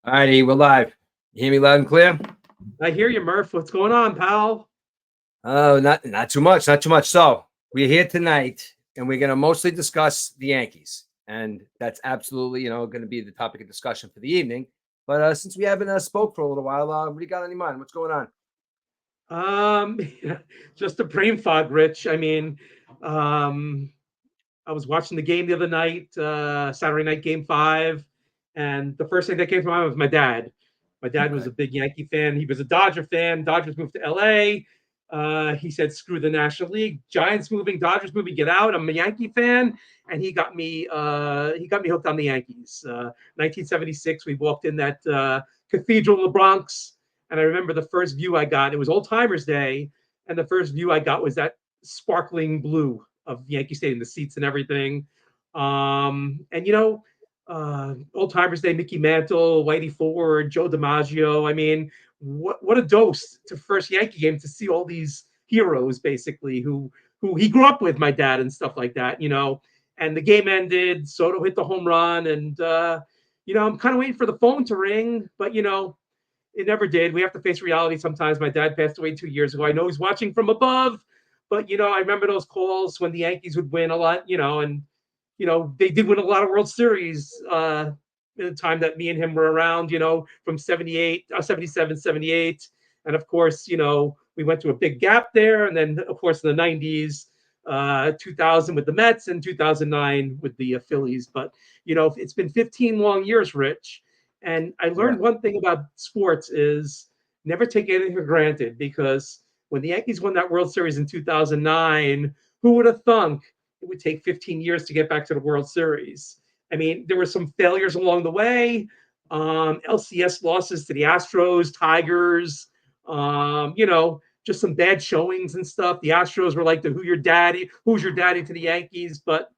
All righty, we're live. You hear me loud and clear? I hear you, Murph. What's going on, pal? Oh, not too much, not too much. So we're here tonight, and we're going to mostly discuss the Yankees, and that's absolutely going to be the topic of discussion for the evening. But since we haven't spoke for a little while, what do you got on your mind? What's going on? Um, just a brain fog, Rich. Um, I was watching the game the other night, Saturday night game 5, and the first thing that came to mind was my dad. My dad was Okay. a big Yankee fan. He was a Dodger fan. Dodgers moved to LA. He said, "Screw the National League. Giants moving, Dodgers moving. Get out. I'm a Yankee fan." And he got me. He got me hooked on the Yankees. 1976. We walked in that cathedral in the Bronx, and I remember the first view I got. It was Old Timers Day, and the first view I got was that sparkling blue of Yankee Stadium, the seats and everything. And Old Timers Day, Mickey Mantle, Whitey Ford, Joe DiMaggio. I mean, what a dose to first Yankee game to see all these heroes basically who he grew up with, my dad and stuff like that. And the game ended. Soto hit the home run, and I'm kind of waiting for the phone to ring, but it never did. We have to face reality sometimes. My dad passed away 2 years ago. I know he's watching from above, but I remember those calls when the Yankees would win a lot, and they did win a lot of World Series in the time that me and him were around, from 78, 77, 78. And of course, we went through a big gap there. And then, of course, in the 90s, 2000 with the Mets and 2009 with the Phillies. But, it's been 15 long years, Rich. And I Yeah. learned one thing about sports is never take anything for granted, because when the Yankees won that World Series in 2009, who would have thunk it would take 15 years to get back to the World Series? I mean, there were some failures along the way. LCS losses to the Astros, Tigers, just some bad showings and stuff. The Astros were like the who's your daddy to the Yankees. But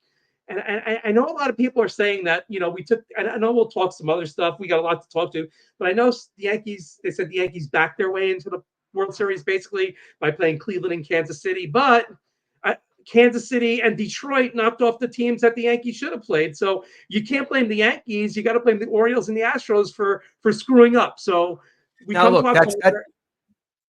and I know a lot of people are saying that, we took, and I know we'll talk some other stuff. We got a lot to talk to, but I know the Yankees, they said the Yankees backed their way into the World Series basically by playing Cleveland and Kansas City. But Kansas City and Detroit knocked off the teams that the Yankees should have played. So you can't blame the Yankees. You got to blame the Orioles and the Astros for screwing up. So we Now, come to look, October.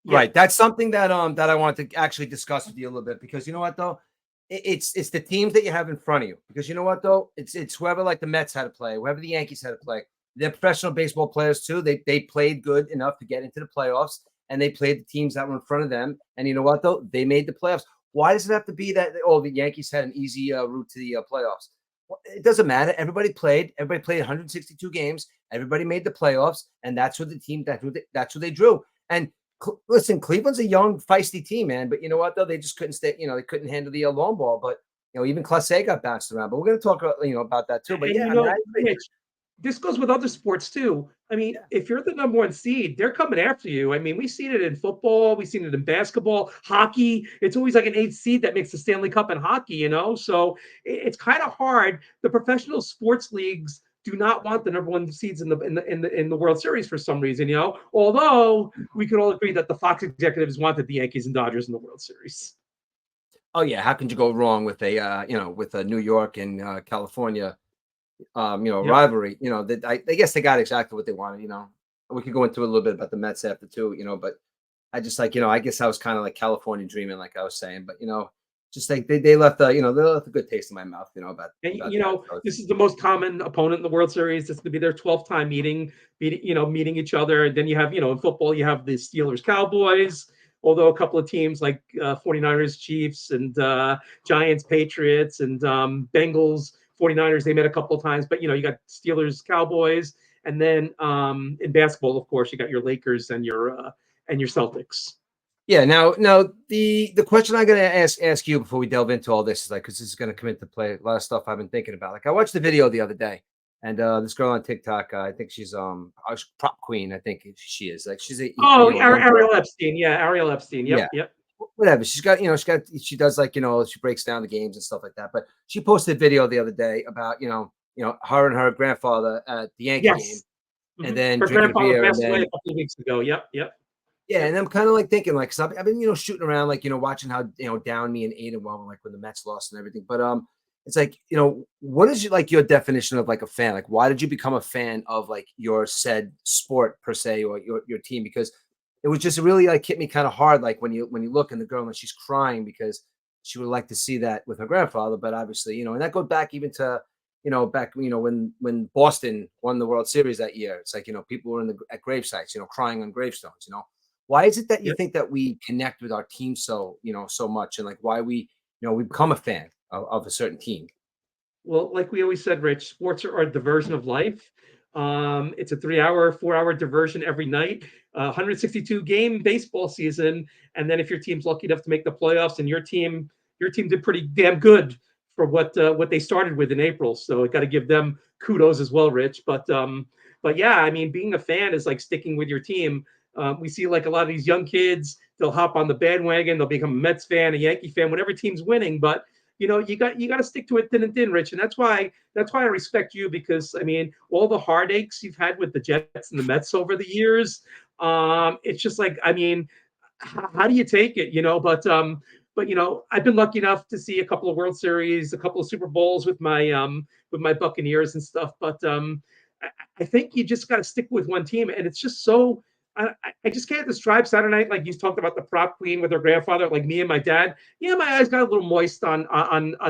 right. That's something that I want to actually discuss with you a little bit, because you know what though, it's the teams that you have in front of you. Because you know what though, it's whoever, like the Mets had to play, whoever the Yankees had to play. They're professional baseball players too. They played good enough to get into the playoffs, and they played the teams that were in front of them. And you know what though, they made the playoffs. Why does it have to be that the Yankees had an easy route to the playoffs? Well, it doesn't matter. Everybody played. Everybody played 162 games. Everybody made the playoffs, and that's what the team that's who they drew. And listen, Cleveland's a young, feisty team, man. But you know what though, they just couldn't stay. They couldn't handle the long ball. But even Clase got bounced around. But we're going to talk about that too. But And yeah, I mean, I agree. Rich, this goes with other sports too. I mean, Yeah. if you're the number one seed, they're coming after you. I mean, we've seen it in football, we've seen it in basketball, hockey. It's always like an 8th seed that makes the Stanley Cup in hockey, So it's kind of hard. The professional sports leagues do not want the number one seeds in the World Series for some reason, Although we could all agree that the Fox executives wanted the Yankees and Dodgers in the World Series. Oh yeah, how can you go wrong with a New York and California Yep. rivalry? I guess they got exactly what they wanted. We could go into a little bit about the Mets after too. But I just I guess I was kind of like California dreaming, like I was saying. But just like they left they left a good taste in my mouth. About And that. So this is the most common opponent in the World Series. This is going to be their 12th time meeting each other. And then you have, in football, you have the Steelers Cowboys, although a couple of teams like 49ers Chiefs and Giants Patriots and Bengals 49ers, they met a couple of times. But you got Steelers Cowboys, and then in basketball, of course, you got your Lakers and your Celtics. yeah. Now the question I'm gonna ask you before we delve into all this is because this is gonna come into play a lot of stuff I've been thinking about. Like I watched the video the other day, and this girl on TikTok, I think she's prop queen. I think she is like she's a Ariel Epstein. Yeah, Ariel Epstein. Yep, yeah. yep. Whatever. She does like, she breaks down the games and stuff like that. But she posted a video the other day about, her and her grandfather at the Yankee game, and then Her drinking grandfather beer. passed And away then, a couple of weeks ago. Yep, yep. yeah. And I'm kind of like thinking, like, cause I've been, shooting around, like, watching how, down me and Aiden were, like when the Mets lost and everything. But, it's like, what is like your definition of like a fan? Like, why did you become a fan of like your said sport per se, or your team? Because it was just really like hit me kind of hard. Like when you look and the girl and she's crying because she would like to see that with her grandfather, but obviously, and that goes back even to, back, when Boston won the World Series that year. It's like, people were at grave sites, crying on gravestones. Why is it that you Yep. think that we connect with our team so, so much, and like why we become a fan of a certain team? Well, like we always said, Rich, sports are a diversion of life. It's a 3 hour, 4 hour diversion every night, 162 game baseball season. And then if your team's lucky enough to make the playoffs and your team did pretty damn good for what they started with in April. So I got to give them kudos as well, Rich. But yeah, I mean, being a fan is like sticking with your team. We see like a lot of these young kids, they'll hop on the bandwagon, they'll become a Mets fan, a Yankee fan, whenever team's winning. But you got to stick to it thin and thin, Rich, and that's why I respect you, because I mean all the heartaches you've had with the Jets and the Mets over the years. It's just like, I mean, how do you take it? But I've been lucky enough to see a couple of World Series, a couple of Super Bowls with my Buccaneers and stuff. But I think you just got to stick with one team, and it's just so. I just can't describe Saturday night like you talked about the prop queen with her grandfather, like me and my dad. Yeah, my eyes got a little moist on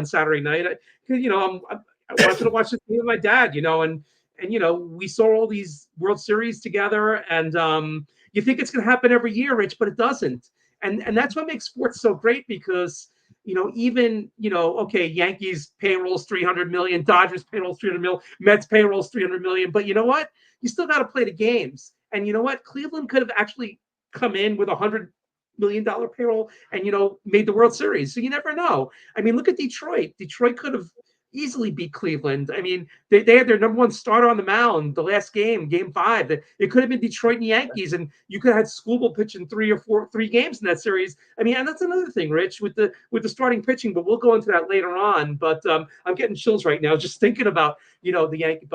Saturday night. I wanted to watch this with my dad, and we saw all these World Series together, and you think it's going to happen every year, Rich, but it doesn't. And that's what makes sports so great, because even okay, Yankees payrolls 300 million, Dodgers payrolls 300 million, Mets payrolls 300 million, but you know what? You still got to play the games. And you know what? Cleveland could have actually come in with $100 million payroll and made the World Series. So you never know. I mean, look at Detroit. Detroit could have easily beat Cleveland. I mean, they had their number one starter on the mound the last game, game five. It could have been Detroit and Yankees, and you could have had Skubal pitching three games in that series. I mean, and that's another thing, Rich, with the starting pitching, but we'll go into that later on. But I'm getting chills right now just thinking about the Yankee.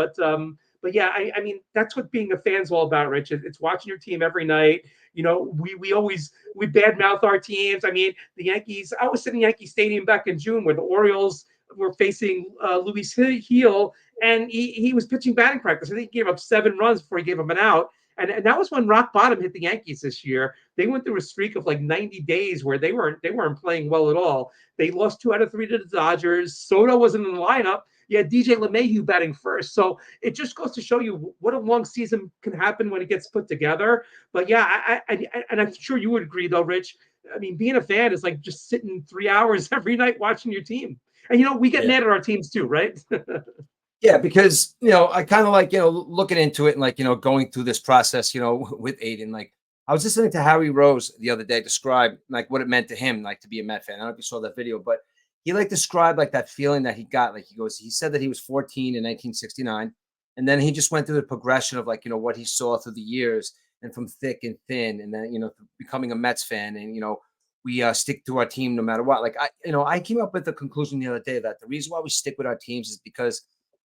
But yeah, I mean, that's what being a fan's all about, Rich. It's watching your team every night. We badmouth our teams. I mean, the Yankees. I was sitting in Yankee Stadium back in June where the Orioles were facing Luis Heel, and he was pitching batting practice. I think he gave up 7 runs before he gave him an out. And that was when rock bottom hit the Yankees this year. They went through a streak of like 90 days where they weren't playing well at all. They lost 2 out of 3 to the Dodgers. Soto wasn't in the lineup. You had DJ LeMahieu batting first. So it just goes to show you what a long season can happen when it gets put together. But yeah, and I'm sure you would agree though, Rich. I mean, being a fan is like just sitting 3 hours every night watching your team. And we get Yeah. mad at our teams too, right? Yeah, because I kind of like looking into it and like going through this process with Aiden. Like I was listening to Harry Rose the other day describe like what it meant to him like to be a Met fan. I don't know if you saw that video, but he like described like that feeling that he got. Like he said that he was 14 in 1969, and then he just went through the progression of like what he saw through the years, and from thick and thin, and then becoming a Mets fan, and we stick to our team no matter what. Like I came up with the conclusion the other day that the reason why we stick with our teams is because,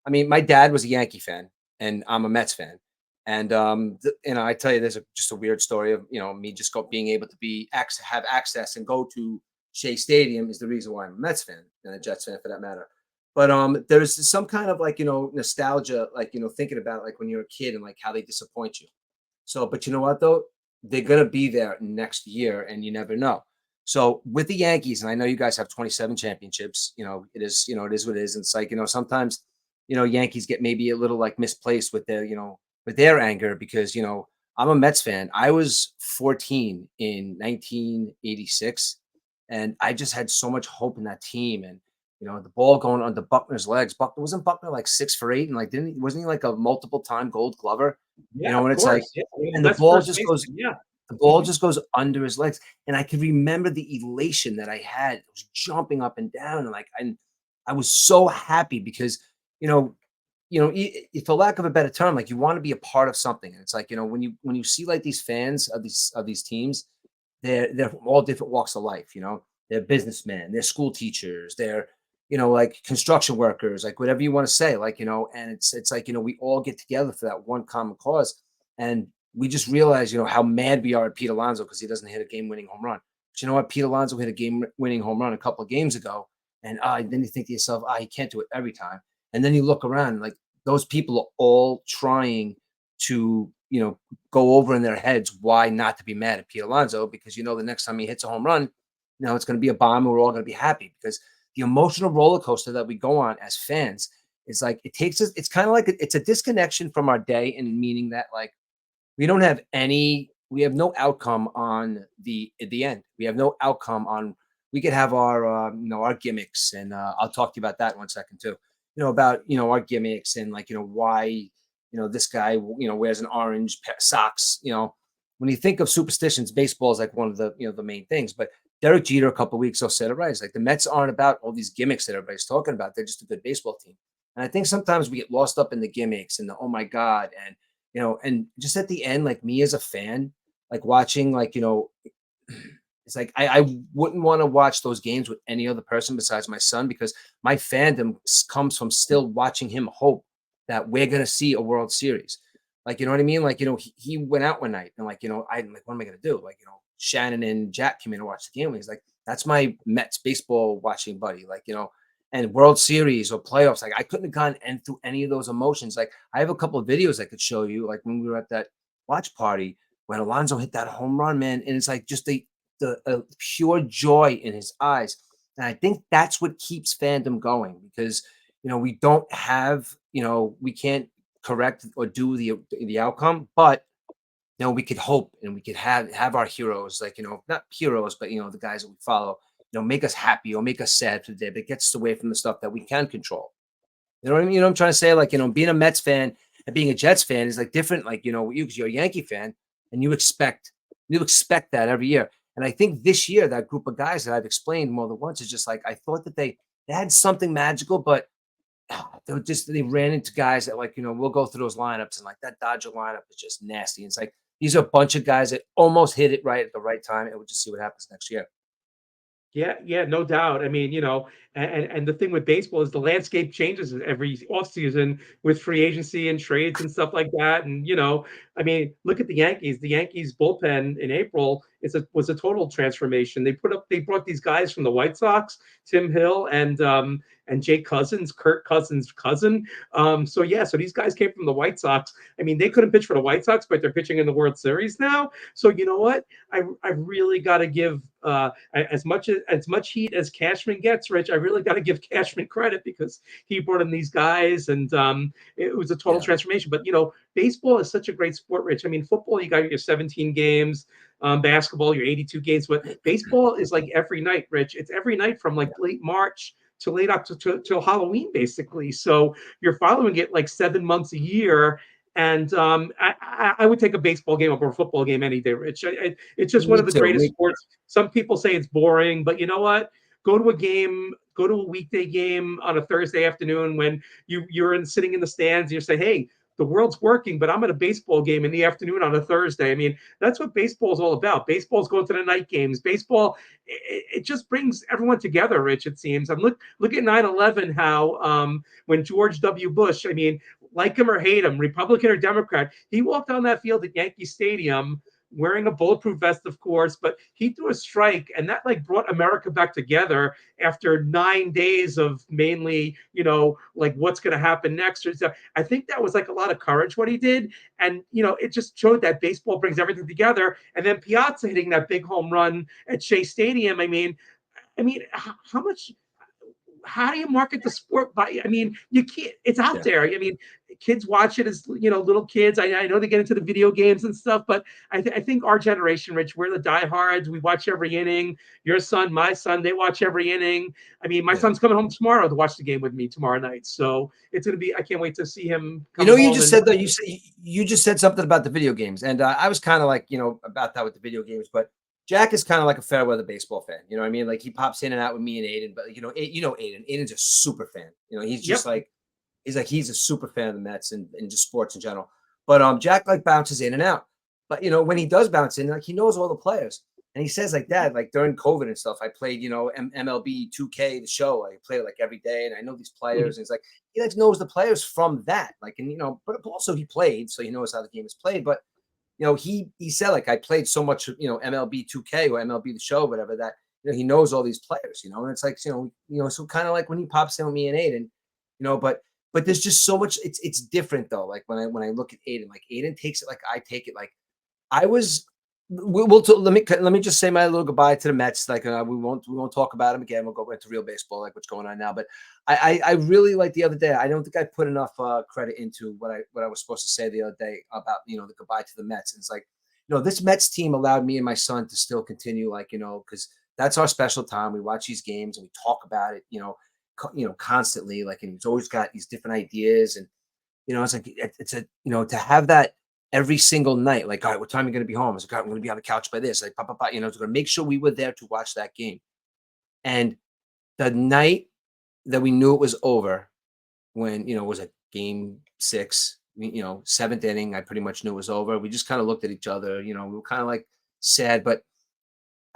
I mean, my dad was a Yankee fan and I'm a Mets fan. And I tell you, there's just a weird story of me just being able to have access and go to Shea Stadium is the reason why I'm a Mets fan and a Jets fan for that matter. But there's some kind of like nostalgia, like thinking about like when you're a kid and like how they disappoint you. So, but you know what though, they're gonna be there next year, and you never know. So with the Yankees, and I know you guys have 27 championships. It is what it is. And it's like sometimes Yankees get maybe a little like misplaced with their anger because I'm a Mets fan. I was 14 in 1986, and I just had so much hope in that team. And the ball going onto Buckner's legs. Wasn't Buckner like 6 for 8, and like wasn't he like a multiple time Gold Glover? Yeah, When of it's like, course. Yeah, and that's first baseman. Yeah. the ball just goes under his legs, and I can remember the elation that I had. It was jumping up and down, and like I was so happy because you know for lack of a better term, like you want to be a part of something. And it's like when you see like these fans of these teams, they're from all different walks of life. They're businessmen, they're school teachers, they're like construction workers, like whatever you want to say, like and it's like we all get together for that one common cause, and we just realize how mad we are at Pete Alonso because he doesn't hit a game-winning home run. But you know what? Pete Alonso hit a game-winning home run a couple of games ago, And then you think to yourself, you can't do it every time. And then you look around, like those people are all trying to, go over in their heads why not to be mad at Pete Alonso, because the next time he hits a home run, it's going to be a bomb, and we're all going to be happy, because the emotional roller coaster that we go on as fans is like, it takes us. It's kind of like it's a disconnection from our day, in meaning that, like, we don't have we have no outcome on at the end. We have no outcome on. We could have our gimmicks, and I'll talk to you about that in 1 second too. About our gimmicks, and, like, why this guy wears an orange socks. When you think of superstitions, baseball is like one of the the main things. But Derek Jeter a couple of weeks ago said it right. It's like the Mets aren't about all these gimmicks that everybody's talking about. They're just a good baseball team. And I think sometimes we get lost up in the gimmicks and the oh my god, and and just at the end, like, me as a fan, like, watching, like, it's like I wouldn't want to watch those games with any other person besides my son, because my fandom comes from still watching him hope that we're gonna see a World Series. Like, you know what I mean? Like, he went out one night, and, like, I'm like, what am I gonna do? Like, Shannon and Jack came in to watch the game. And he's like, that's my Mets baseball watching buddy. Like, and World Series or playoffs. Like, I couldn't have gone through any of those emotions. Like, I have a couple of videos I could show you, like when we were at that watch party when Alonso hit that home run, man. And it's like just the pure joy in his eyes. And I think that's what keeps fandom going, because we don't have, we can't correct or do the outcome, but we could hope, and we could have our heroes, like, not heroes, but the guys that we follow, make us happy or make us sad for the day, but it gets us away from the stuff that we can control. You know what I mean? I'm trying to say? Like, being a Mets fan and being a Jets fan is like different. Like, because you're a Yankee fan, and you expect that every year. And I think this year, that group of guys that I've explained more than once is just like, I thought that they had something magical, but they ran into guys that, like, we'll go through those lineups, and like that Dodger lineup is just nasty. It's like, these are a bunch of guys that almost hit it right at the right time, and we'll just see what happens next year. Yeah, yeah, no doubt. I mean, and the thing with baseball is the landscape changes every offseason with free agency and trades and stuff like that. And I mean, look at the Yankees. The Yankees bullpen in April was a total transformation. They brought these guys from the White Sox, Tim Hill and Jake Cousins, Kirk Cousins' cousin. So these guys came from the White Sox. I mean, they couldn't pitch for the White Sox, but they're pitching in the World Series now. So you know what? I really got to give as much heat as Cashman gets, Rich. I really got to give Cashman credit, because he brought in these guys, and it was a total transformation. But baseball is such a great sport, Rich. I mean, football, you got your 17 games. Basketball, your 82 games. But baseball is like every night, Rich. It's every night from like late March to late October till Halloween, basically. So you're following it like 7 months a year. And I would take a baseball game over a football game any day, Rich. It's just one Me of the too. greatest sports. Some people say it's boring, but you know what? Go to a game, go to a weekday game on a Thursday afternoon when you're sitting in the stands, and you say, hey, the world's working, but I'm at a baseball game in the afternoon on a Thursday. I mean, that's what baseball is all about. Baseball's going to the night games. Baseball, it just brings everyone together, Rich, it seems. And look at 9/11, how when George W. Bush, I mean, like him or hate him, Republican or Democrat, he walked on that field at Yankee Stadium wearing a bulletproof vest, of course, but he threw a strike, and that like brought America back together after 9 days of mainly, like what's going to happen next. I think that was like a lot of courage what he did, and it just showed that baseball brings everything together. And then Piazza hitting that big home run at Shea Stadium. I mean, how much? How do you market the sport by? I mean, you can't. It's out there. I mean, kids watch it as little kids. I know they get into the video games and stuff, but I think our generation, Rich, we're the diehards. We watch every inning. Your son, my son, they watch every inning. I mean, my son's coming home tomorrow to watch the game with me tomorrow night, so it's gonna be. I can't wait to see him come home. You just said that you just said something about the video games, and I was kind of like about that with the video games, but Jack is kind of like a fair weather baseball fan. You know what I mean? Like, he pops in and out with me and Aiden, but Aiden. Aiden's a super fan. He's just like he's a super fan of the Mets and just sports in general. But Jack like bounces in and out. But when he does bounce in, like, he knows all the players. And he says like that, like during COVID and stuff, I played, MLB 2K, the show. I played it like every day, and I know these players. And it's like he like knows the players from that. Like, and but also he played, so he knows how the game is played. But he said, like, I played so much, MLB 2K or MLB the show, whatever, that he knows all these players, and it's like, so kind of like when he pops in with me and Aiden, but there's just so much. It's different though. Like when I look at Aiden, like Aiden takes it like I take it. Like I was. Let me just say my little goodbye to the Mets. Like we won't talk about them again. We'll go into real baseball, like what's going on now. But I really, like the other day, I don't think I put enough credit into what I was supposed to say the other day about the goodbye to the Mets. And it's like, this Mets team allowed me and my son to still continue, like, because that's our special time. We watch these games and we talk about it, constantly. Like, and he's always got these different ideas, and it's like it's a to have that every single night. Like, all right, what time are you going to be home? It's like, all right, I'm going to be on the couch by this. Like, to going to make sure we were there to watch that game. And the night that we knew it was over, when it was a game 6, seventh inning, I pretty much knew it was over. We just kind of looked at each other. We were kind of like sad, but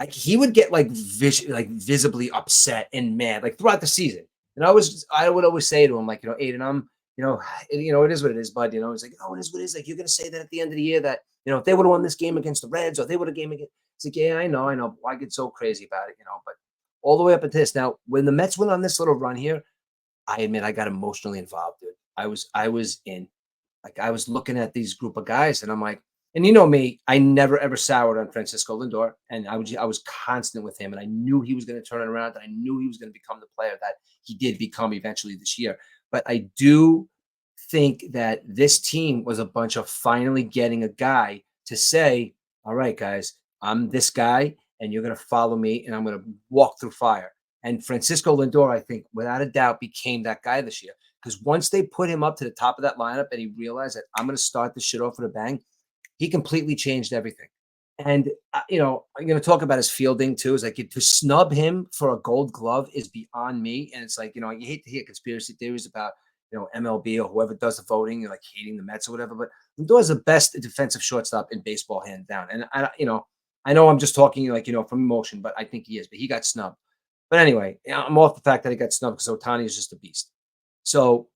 he would get like visibly upset and mad like throughout the season. And I would always say to him, like, Aiden, it is what it is, bud. It's like, it is what it is. Like, you're gonna say that at the end of the year that if they would have won this game against the Reds, or they would have game against. It's like, yeah, I know. But why get so crazy about it? But all the way up into this. Now, when the Mets went on this little run here, I admit I got emotionally involved, dude. I was in. Like, I was looking at these group of guys, and I'm like, and me, I never ever soured on Francisco Lindor, and I was constant with him, and I knew he was going to turn it around, and I knew he was going to become the player that he did become eventually this year. But I do think that this team was a bunch of finally getting a guy to say, all right, guys, I'm this guy, and you're going to follow me, and I'm going to walk through fire. And Francisco Lindor, I think, without a doubt, became that guy this year. Because once they put him up to the top of that lineup and he realized that I'm going to start this shit off with a bang, he completely changed everything. And, I'm going to talk about his fielding too. Is like, to snub him for a Gold Glove is beyond me. And it's like, you hate to hear conspiracy theories about, MLB or whoever does the voting, like hating the Mets or whatever. But Lindor is the best defensive shortstop in baseball, hands down. And I know I'm just talking like, from emotion, but I think he is. But he got snubbed. But anyway, I'm off the fact that he got snubbed because Ohtani is just a beast. So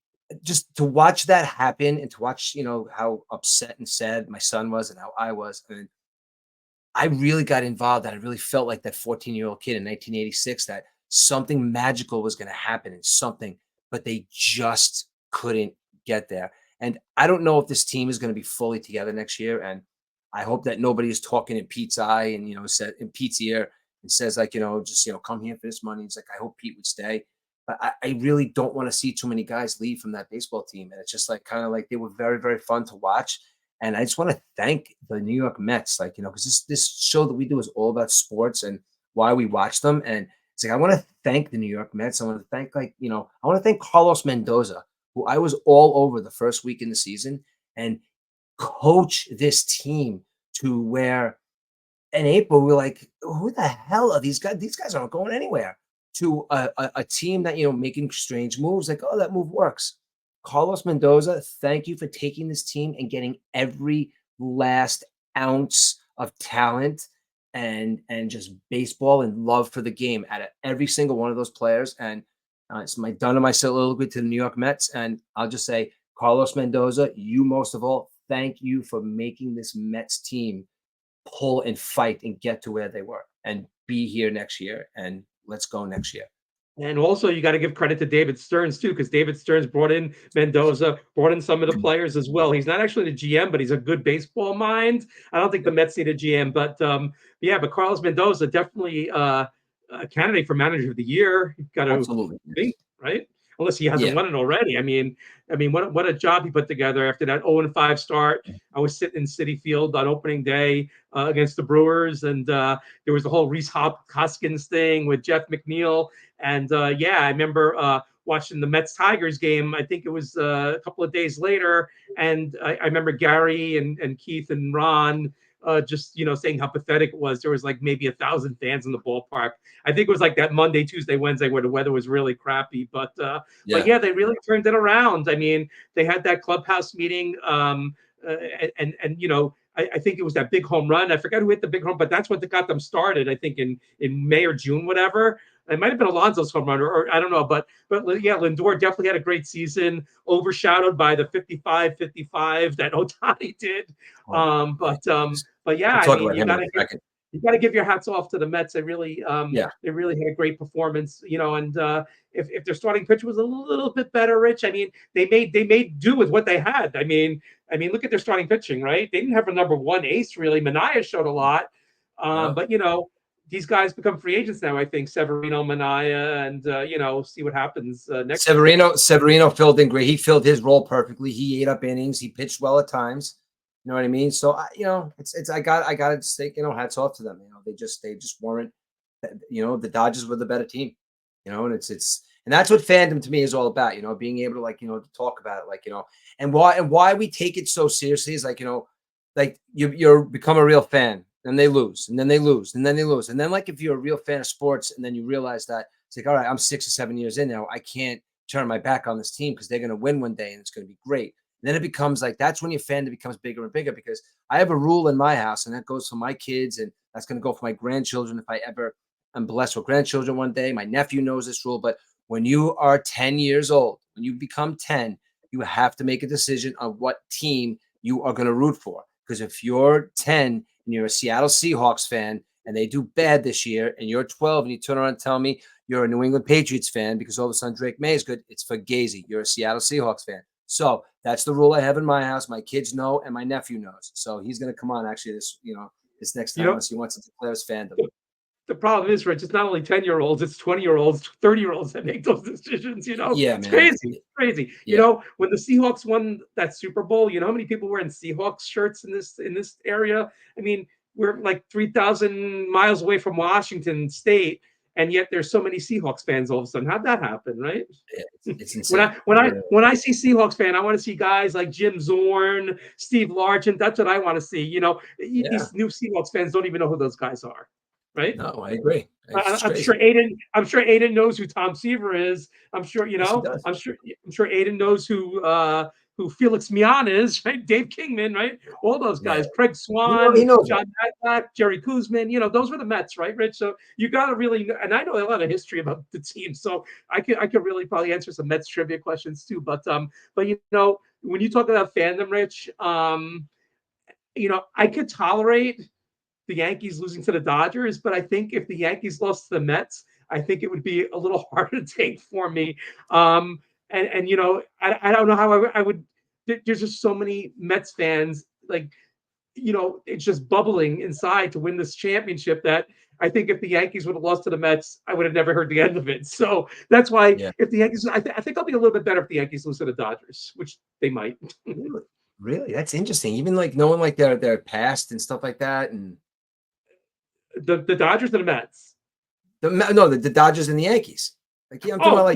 just to watch that happen, and to watch, how upset and sad my son was and how I was, and I really got involved, and I really felt like that 14-year-old kid in 1986, that something magical was going to happen, and something, but they just couldn't get there. And I don't know if this team is going to be fully together next year. And I hope that nobody is talking in Pete's eye and, said in Pete's ear and says like, just, come here for this money. It's like, I hope Pete would stay. But I really don't want to see too many guys leave from that baseball team. And it's just like, kind of like, they were very, very fun to watch. And I just want to thank the New York Mets, like, because this show that we do is all about sports and why we watch them. And it's like, I want to thank the New York Mets. I want to thank, I want to thank Carlos Mendoza, who I was all over the first week in the season, and coach this team to where in April we're like, who the hell are these guys? These guys aren't going anywhere. To a team that, making strange moves, like, oh, that move works. Carlos Mendoza, thank you for taking this team and getting every last ounce of talent and just baseball and love for the game out of every single one of those players. And it's done to my soliloquy to the New York Mets. And I'll just say, Carlos Mendoza, you most of all, thank you for making this Mets team pull and fight and get to where they were and be here next year. And let's go next year. And also, you got to give credit to David Stearns too, because David Stearns brought in Mendoza, brought in some of the players as well. He's not actually the GM, but he's a good baseball mind. I don't think the Mets need a GM, but but Carlos Mendoza definitely a candidate for Manager of the Year. You've got to Absolutely. think, right? Unless he hasn't won it already. I mean, what a job he put together after that 0-5 start. I was sitting in Citi Field on opening day against the Brewers, and there was the whole Rhys Hoskins thing with Jeff McNeil. And I remember watching the Mets Tigers game. I think it was a couple of days later, and I remember Gary and Keith and Ron just saying how pathetic it was. There was like maybe 1,000 fans in the ballpark. I think it was like that Monday, Tuesday, Wednesday where the weather was really crappy. But they really turned it around. I mean, they had that clubhouse meeting, and I think it was that big home run. I forgot who hit the big home, but that's what got them started. I think in May or June, whatever. It might have been Alonso's home run, or I don't know, but Lindor definitely had a great season, overshadowed by the 55-55 that Ohtani did. I mean, you got to give. you got to give your hats off to the Mets. Yeah. They really had a great performance, and if their starting pitcher was a little bit better, Rich, I mean, they made do with what they had. Look at their starting pitching, right? They didn't have a number one ace really. Mania showed a lot, No. but these guys become free agents now. I think Severino, Mania, and see what happens next year. Severino filled in great. He filled his role perfectly. He ate up innings. He pitched well at times. You know what I mean? So I got to say, hats off to them. They just weren't. The Dodgers were the better team. And and that's what fandom to me is all about. Being able to to talk about it, and why we take it so seriously is you're become a real fan. And they lose, and then they lose, and then they lose. And then, if you're a real fan of sports, and then you realize that it's like, all right, I'm 6 or 7 years in now. I can't turn my back on this team because they're going to win one day and it's going to be great. And then it becomes that's when your fandom becomes bigger and bigger, because I have a rule in my house, and that goes for my kids, and that's going to go for my grandchildren. If I ever am blessed with grandchildren one day, my nephew knows this rule. But when you are 10 years old, when you become 10, you have to make a decision on what team you are going to root for. Because if you're 10, and you're a Seattle Seahawks fan, and they do bad this year, and you're 12, and you turn around and tell me you're a New England Patriots fan because all of a sudden Drake May is good, it's fugazi. You're a Seattle Seahawks fan. So that's the rule I have in my house. My kids know, and my nephew knows. So he's going to come on actually this next time unless he wants to declare his fandom. The problem is, Rich, it's not only 10-year-olds, it's 20-year-olds, 30-year-olds that make those decisions. Yeah, it's man. crazy. It's crazy. Yeah. When the Seahawks won that Super Bowl, how many people were in Seahawks shirts in this area? I mean, we're like 3,000 miles away from Washington State, and yet there's so many Seahawks fans all of a sudden. How'd that happen, right? Yeah, it's insane. When I see Seahawks fan, I want to see guys like Jim Zorn, Steve Largent. That's what I want to see. These new Seahawks fans don't even know who those guys are, right? No, I agree. I'm sure Aiden knows who Tom Seaver is. I'm sure Yes, I'm sure Aiden knows who Felix Mian is, right? Dave Kingman, right? All those guys, Craig Swan, he knows John Maddox, Jerry Kuzman, those were the Mets, right, Rich? So you got to really know, and I know a lot of history about the team, so I could really probably answer some Mets trivia questions too. But when you talk about fandom, Rich, I could tolerate the Yankees losing to the Dodgers, but I think if the Yankees lost to the Mets, I think it would be a little harder to take for me. I don't know how I would. There's just so many Mets fans, it's just bubbling inside to win this championship that I think if the Yankees would have lost to the Mets, I would have never heard the end of it. So that's why if the Yankees, I think I'll be a little bit better if the Yankees lose to the Dodgers, which they might. Really? That's interesting. Even knowing their past and stuff like that, and the Dodgers and the Mets. The Dodgers and the Yankees. I'm talking about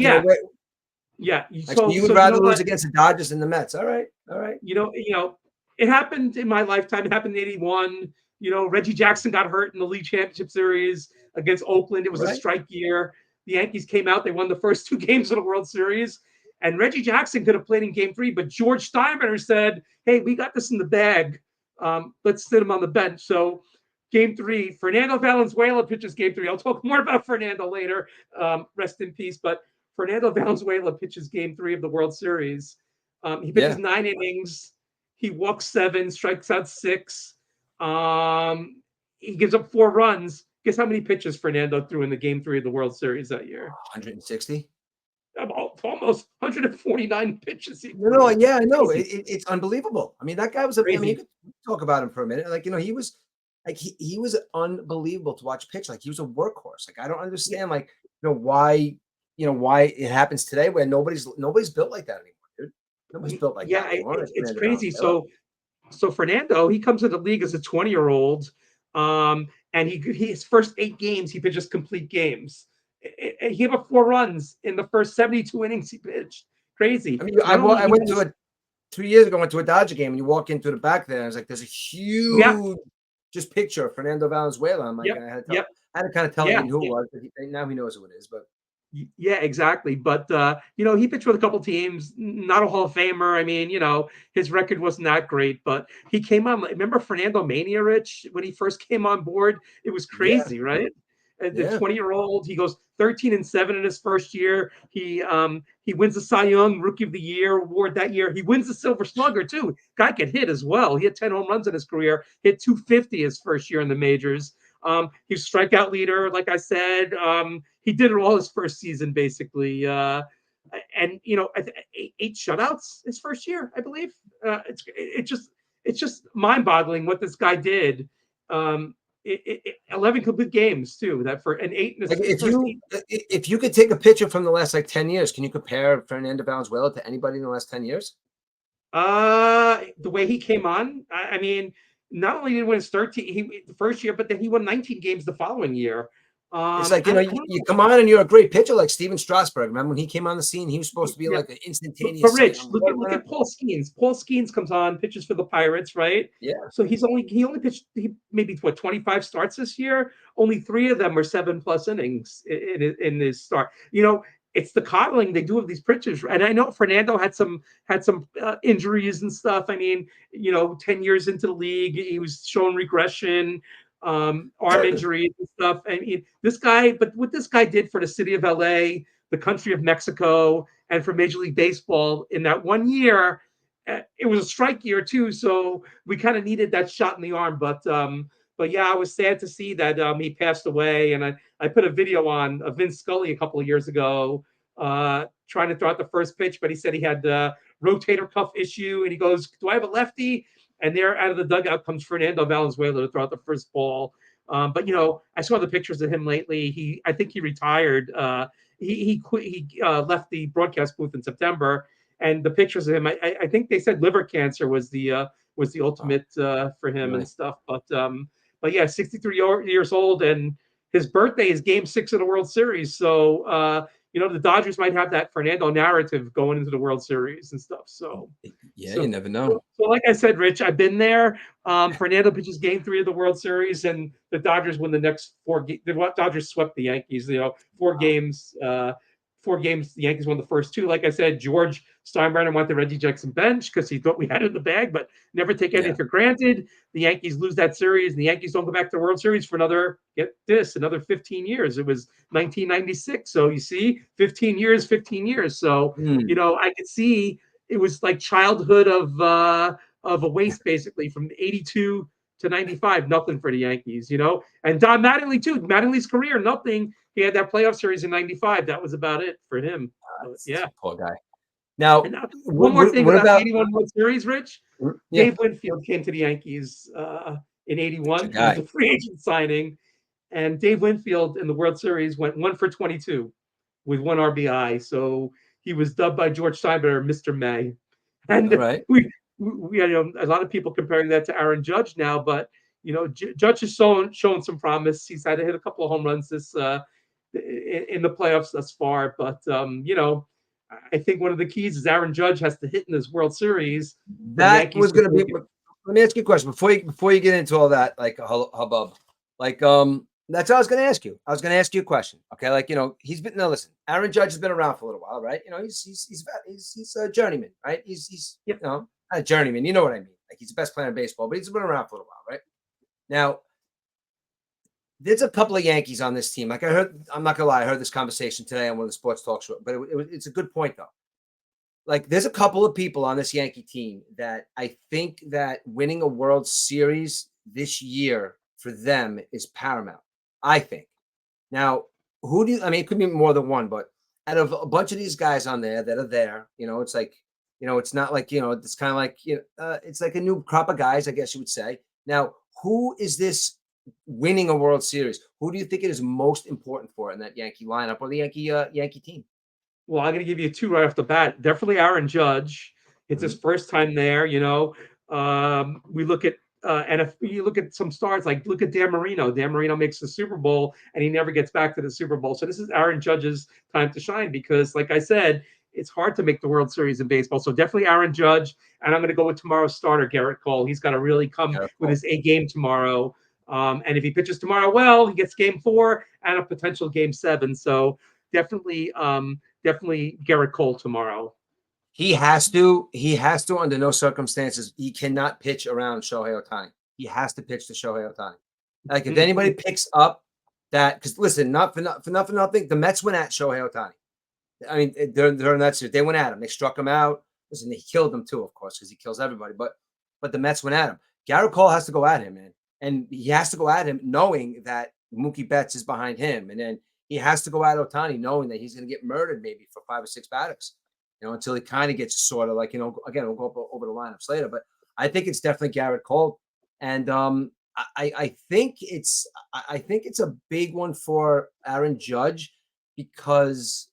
yeah. So you would rather lose against the Dodgers than the Mets. All right. It happened in my lifetime. It happened in '81. Reggie Jackson got hurt in the League Championship Series against Oakland. It was a strike year. The Yankees came out. They won the first 2 games of the World Series. And Reggie Jackson could have played in Game 3, but George Steinbrenner said, "Hey, we got this in the bag. Let's sit him on the bench." So Game 3, Fernando Valenzuela pitches Game 3. I'll talk more about Fernando later. Rest in peace. But Fernando Valenzuela pitches Game 3 of the World Series. He pitches 9 innings. He walks 7, strikes out 6. He gives up 4 runs. Guess how many pitches Fernando threw in the Game 3 of the World Series that year? 160. Almost 149 pitches. No, yeah, I know. It's unbelievable. I mean, that guy was you could talk about him for a minute. He was he was unbelievable to watch pitch. He was a workhorse. I don't understand why it happens today where nobody's built like that anymore, dude. Nobody's built like that anymore. It's crazy. So Fernando, he comes into the league as a 20-year-old, and his first 8 games he pitches complete games. He gave up 4 runs in the first 72 innings he pitched. Crazy. I mean, I went to 2 years ago. I went to a Dodger game, and you walk into the back there, and it's there's a huge just picture of Fernando Valenzuela. I'm I had to kind of tell him who it was, but now he knows who it is. But yeah, exactly. But he pitched with a couple teams, not a Hall of Famer. I mean, his record wasn't that great, but he came on. Remember Fernando Mania, Rich, when he first came on board? It was crazy, right? The 20-year-old, he goes 13-7 in his first year. He wins the Cy Young Rookie of the Year award that year. He wins the Silver Slugger too. Guy could hit as well. He had 10 home runs in his career. Hit 250 his first year in the majors. He was strikeout leader, like I said. He did it all his first season, basically. And eight shutouts his first year, I believe. It's just mind-boggling what this guy did. 11 complete games too. That for an eight in Like his first eight. if you could take a picture from the last like 10 years, can you compare Fernando Valenzuela to anybody in the last 10 years? The way he came on, I mean, not only did he win his 13 the first year, but then he won 19 games the following year. It's like, I you come on and you're a great pitcher like Steven Strasburg. Remember when he came on the scene, he was supposed to be yeah. like an But instantaneous Rich, Young look at Paul Skeens. Paul Skeens comes on, pitches for the Pirates, right? Yeah. So he only pitched maybe 25 starts this year. Only 3 of them are 7+ innings in his start. It's the coddling they do of these pitchers, and I know Fernando had some injuries and stuff. I mean, 10 years into the league, he was showing regression, arm injuries and stuff. I mean, but what this guy did for the city of LA, the country of Mexico, and for Major League Baseball in that 1 year, it was a strike year too. So we kind of needed that shot in the arm. But yeah, I was sad to see that he passed away. And I put a video on of Vince Scully a couple of years ago, trying to throw out the first pitch, but he said he had the rotator cuff issue, and he goes, "Do I have a lefty?" And there, out of the dugout, comes Fernando Valenzuela to throw out the first ball. But I saw the pictures of him lately. I think he retired. He quit. He left the broadcast booth in September, and the pictures of him. I think they said liver cancer was the ultimate for him Really? and stuff. But yeah, 63 years old, and his birthday is Game 6 of the World Series. So the Dodgers might have that Fernando narrative going into the World Series and stuff. So Yeah, you never know. So like I said, Rich, I've been there. Fernando pitches Game 3 of the World Series, and the Dodgers win the next 4 games. The Dodgers swept the Yankees. 4 games. 4 games. The Yankees won the first 2. Like I said, George Steinbrenner went to Reggie Jackson bench because he thought we had it in the bag, but never take anything for granted. The Yankees lose that series, and the Yankees don't go back to the World Series for another 15 years. It was 1996. So you see, 15 years, 15 years. So I could see it was like childhood of a waste, basically, from 82 to 95, nothing for the Yankees, and Don Mattingly too. Mattingly's career, nothing. He had that playoff series in 95. That was about it for him. Yeah. Poor guy. Now, one more thing what about about 81 World Series, Rich. Yeah. Dave Winfield came to the Yankees in 81. It was a free agent signing. And Dave Winfield in the World Series went 1 for 22 with 1 RBI. So he was dubbed by George Steinbrenner Mr. May. And we had a lot of people comparing that to Aaron Judge now, but Judge has shown some promise. He's had to hit a couple of home runs this in the playoffs thus far, but I think one of the keys is Aaron Judge has to hit in this World Series. That was going to be. Let me ask you a question before you get into all that, like hubbub. Like that's what I was going to ask you. I was going to ask you a question. Okay, like he's been. Now listen, Aaron Judge has been around for a little while, right? He's a journeyman, right? He's not a journeyman. You know what I mean? Like he's the best player in baseball, but he's been around for a little while, right? Now, there's a couple of Yankees on this team. Like I'm not gonna lie, I heard this conversation today on one of the sports talk shows, but it's a good point though. Like there's a couple of people on this Yankee team that I think that winning a World Series this year for them is paramount. I think. Now, it could be more than one, but out of a bunch of these guys on there that are there, it's like, it's not like, it's kind of like, it's like a new crop of guys, I guess you would say. Now, who is this winning a World Series? Who do you think it is most important for in that Yankee lineup or the Yankee team? Well, I'm going to give you 2 right off the bat. Definitely Aaron Judge. It's his first time there. We look at and if you look at some stars, like look at Dan Marino. Dan Marino makes the Super Bowl and he never gets back to the Super Bowl. So this is Aaron Judge's time to shine because, like I said, it's hard to make the World Series in baseball. So definitely Aaron Judge. And I'm going to go with tomorrow's starter, Garrett Cole. He's got to really come with his A game tomorrow. And if he pitches tomorrow well, he gets Game 4 and a potential Game 7. So definitely Garrett Cole tomorrow. He has to under no circumstances. He cannot pitch around Shohei Ohtani. He has to pitch to Shohei Ohtani. Like if anybody picks up that, because listen, not for nothing, the Mets went at Shohei Ohtani. I mean, during that series, they went at him. They struck him out. Listen, they killed him too, of course, because he kills everybody. But the Mets went at him. Garrett Cole has to go at him, man. and he has to go at him knowing that Mookie Betts is behind him, and then he has to go at Ohtani knowing that he's going to get murdered maybe for 5 or 6 batters, until he kind of gets sort of like, again, we'll go over the lineups later, but I think it's definitely Garrett Cole, and I think it's a big one for Aaron Judge, because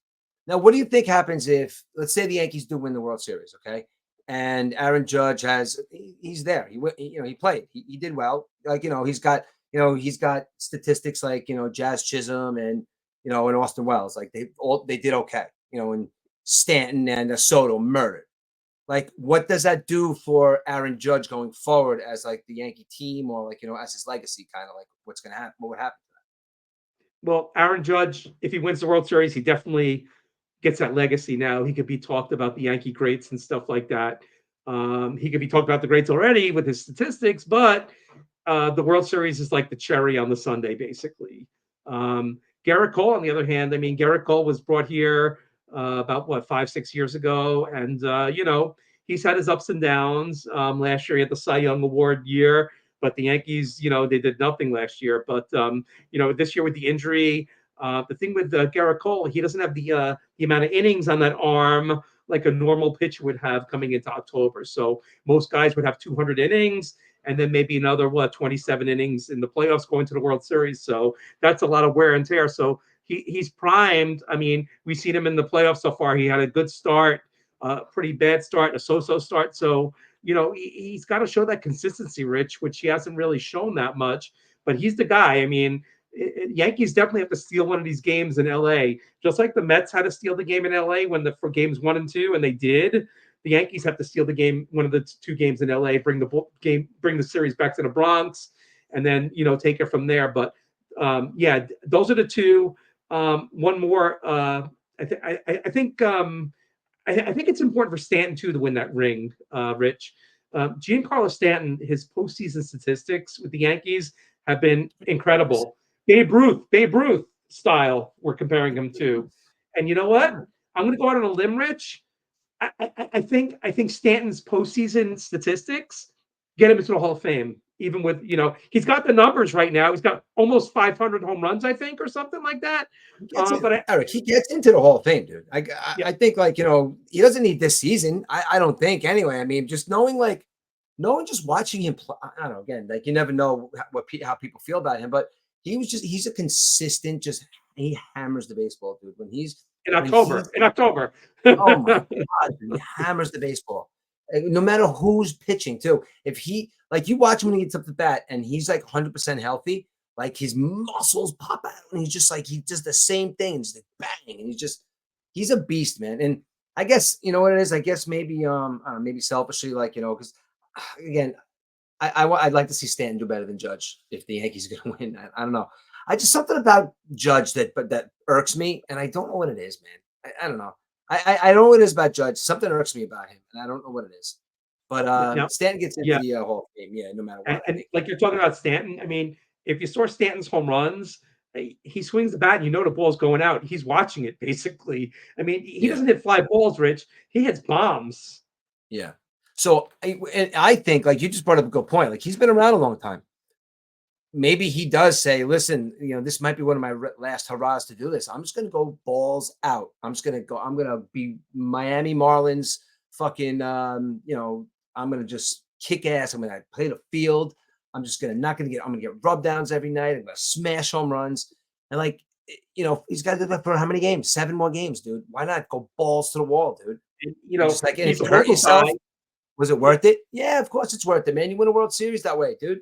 now what do you think happens if, let's say, the Yankees do win the World Series, okay? And Aaron Judge he's there. He played. He did well. Like, he's got statistics like, Jazz Chisholm and, and Austin Wells. Like they did okay, and Stanton and Soto murdered. Like, what does that do for Aaron Judge going forward as like the Yankee team, or like, as his legacy, kind of like what's going to happen? What would happen? Well, Aaron Judge, if he wins the World Series, he definitely gets that legacy now. He could be talked about the Yankee greats and stuff like that. He could be talked about the greats already with his statistics, but the World Series is like the cherry on the sundae, basically. Garrett Cole, on the other hand, I mean, Garrett Cole was brought here about 5, 6 years ago, and he's had his ups and downs. Last year, he had the Cy Young Award year, but the Yankees, they did nothing last year. But this year with the injury, the thing with Garrett Cole, he doesn't have the amount of innings on that arm like a normal pitcher would have coming into October. So most guys would have 200 innings and then maybe another 27 innings in the playoffs going to the World Series. So that's a lot of wear and tear. So he's primed. I mean, we've seen him in the playoffs so far. He had a good start, pretty bad start, a so-so start. So he's got to show that consistency, Rich, which he hasn't really shown that much. But he's the guy. I mean, Yankees definitely have to steal one of these games in LA, just like the Mets had to steal the game in LA for games 1 and 2, and they did. The Yankees have to steal the game, one of the 2 games in LA, bring the series back to the Bronx, and then take it from there. But yeah, those are the 2. One more, I think it's important for Stanton too to win that ring, Rich. Giancarlo Stanton, his postseason statistics with the Yankees have been incredible. Babe Ruth style, we're comparing him to. And you know what? I'm going to go out on a limb, Rich. I think Stanton's postseason statistics get him into the Hall of Fame. Even with, he's got the numbers right now. He's got almost 500 home runs, I think, or something like that. Eric, he gets into the Hall of Fame, dude. I think, like, he doesn't need this season. I don't think, anyway. I mean, just knowing just watching him play, I don't know, again, like, you never know how people feel about him, but he's a consistent, he hammers the baseball, dude. In October. Oh my God, he hammers the baseball. No matter who's pitching, too. If like, you watch him when he gets up the bat and he's like 100% healthy, like his muscles pop out and he's just like, he does the same thing and just like bang. And he's a beast, man. And I guess, you know what it is? I guess maybe, I don't know, maybe selfishly, like, because again, I'd like to see Stanton do better than Judge if the Yankees are going to win. I don't know. Something about Judge that irks me, and I don't know what it is, man. I don't know. I don't know what it is about Judge. Something irks me about him, and I don't know what it is. But Stanton gets into the Hall of Fame, no matter what. And like you're talking about Stanton, I mean, if you saw Stanton's home runs, he swings the bat and the ball's going out. He's watching it, basically. I mean, he doesn't hit fly balls, Rich. He hits bombs. Yeah. So I think, like, you just brought up a good point. Like, he's been around a long time. Maybe he does say, listen, this might be one of my last hurrahs to do this. I'm just going to go balls out. I'm going to be Miami Marlins fucking, I'm going to just kick ass. I'm going to play the field. I'm going to get rub downs every night. I'm going to smash home runs. And, like, he's got to do that for how many games? 7 more games, dude. Why not go balls to the wall, dude? Just like, if you hurt yourself, was it worth it? Yeah, of course it's worth it, man. You win a World Series that way, dude.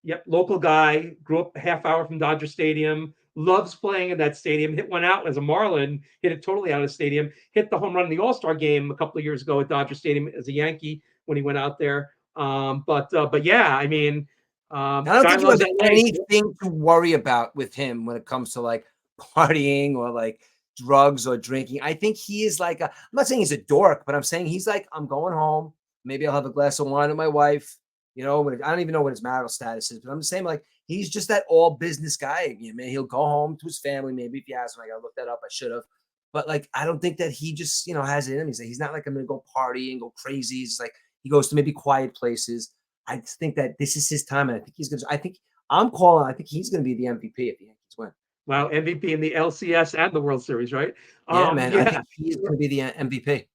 Yep, local guy, grew up a half hour from Dodger Stadium, loves playing in that stadium, hit one out as a Marlin, hit it totally out of the stadium, hit the home run in the All-Star game a couple of years ago at Dodger Stadium as a Yankee when he went out there. But yeah, I mean, I don't think you have anything to worry about with him when it comes to, like, partying or like drugs or drinking. I think he is like I'm not saying he's a dork, but I'm saying he's like, I'm going home. Maybe I'll have a glass of wine with my wife. I don't even know what his marital status is, but I'm just saying, like, he's just that all business guy. Man, he'll go home to his family. Maybe if he hasn't, I gotta look that up. I should have. But, like, I don't think that he just, has it in him. He's not like, I'm going to go party and go crazy. It's like he goes to maybe quiet places. I just think that this is his time, and I think he's going to. I think I'm calling. I think he's going to be the MVP if the Yankees win. Wow, MVP in the LCS and the World Series, right? Yeah, man. I Yeah, think he's going to be the MVP.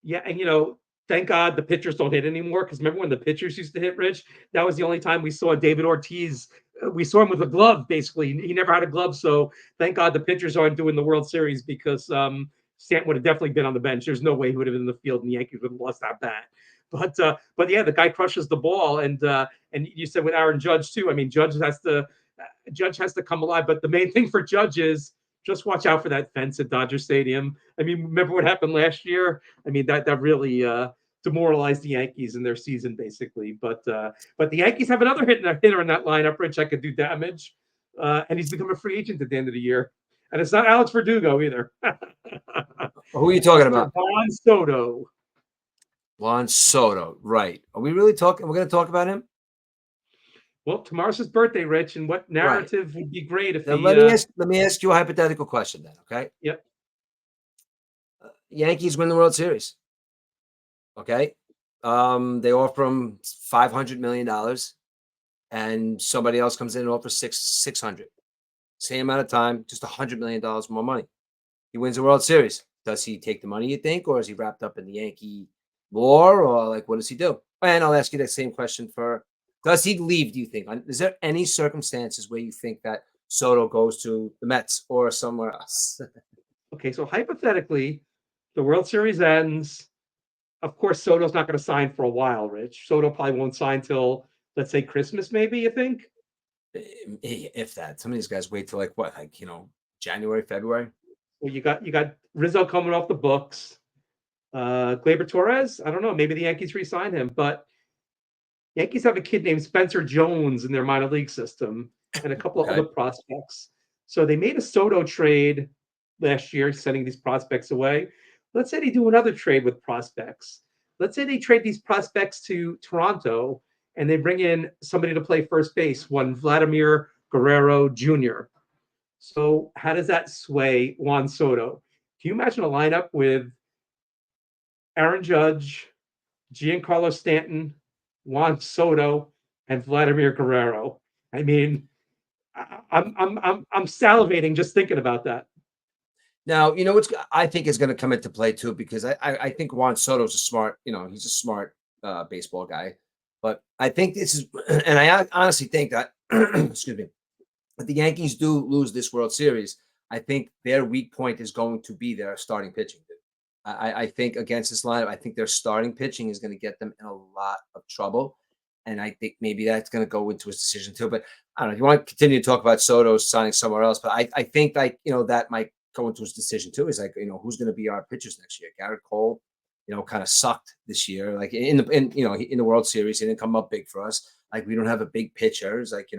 yeah, and thank God the pitchers don't hit anymore. Because remember when the pitchers used to hit, Rich? That was the only time we saw David Ortiz. We saw him with a glove, basically. He never had a glove, so thank God the pitchers aren't doing the World Series because Stanton would have definitely been on the bench. There's no way he would have been in the field, and the Yankees would have lost that bat. But yeah, the guy crushes the ball, and you said with Aaron Judge too. I mean, Judge has to come alive. But the main thing for Judge is just watch out for that fence at Dodger Stadium. I mean, remember what happened last year? I mean, that really demoralized the Yankees in their season, basically. But the Yankees have another hitter in that lineup, Rich, that could do damage. And he's become a free agent at the end of the year. And it's not Alex Verdugo either. Who are you talking Mr. about? Juan Soto. Juan Soto, right? Are we really talking? We're going to talk about him. Well, tomorrow's his birthday, Rich, and what narrative would be great if Now, he? let me ask you a hypothetical question then, okay? Yep. Yankees win the World Series. Okay. They offer him $500 million, and somebody else comes in and offers 600. Same amount of time, just $100 million more money. He wins the World Series. Does he take the money, you think, or is he wrapped up in the Yankee lore, or like what does he do? And I'll ask you that same question for: does he leave? Do you think? Is there any circumstances where you think that Soto goes to the Mets or somewhere else? Okay, so hypothetically, the World Series ends. Of course, Soto's not going to sign for a while, Rich. Soto probably won't sign till, let's say, Christmas, maybe, you think? If that. Some of these guys wait till like what, like January, February. Well, you got Rizzo coming off the books. Gleyber Torres, I don't know. Maybe the Yankees re-sign him, but Yankees have a kid named Spencer Jones in their minor league system and a couple of other prospects. So they made a Soto trade last year, sending these prospects away. Let's say they do another trade with prospects. Let's say they trade these prospects to Toronto and they bring in somebody to play first base, one Vladimir Guerrero Jr. So how does that sway Juan Soto? Can you imagine a lineup with Aaron Judge, Giancarlo Stanton, Juan Soto, and Vladimir Guerrero? I mean, I'm salivating just thinking about that. Now, what's I think is going to come into play too, because I think Juan Soto's a smart, he's a smart baseball guy. But I think this is, and I honestly think that, excuse me, if the Yankees do lose this World Series, I think their weak point is going to be their starting pitching. I think against this lineup, I think their starting pitching is going to get them in a lot of trouble. And I think maybe that's going to go into his decision too. But I don't know if you want to continue to talk about Soto signing somewhere else, but I think like, that might go into his decision too. Is like, who's going to be our pitchers next year? Garrett Cole, kind of sucked this year. Like in the World Series, he didn't come up big for us. Like we don't have a big pitcher. It's like,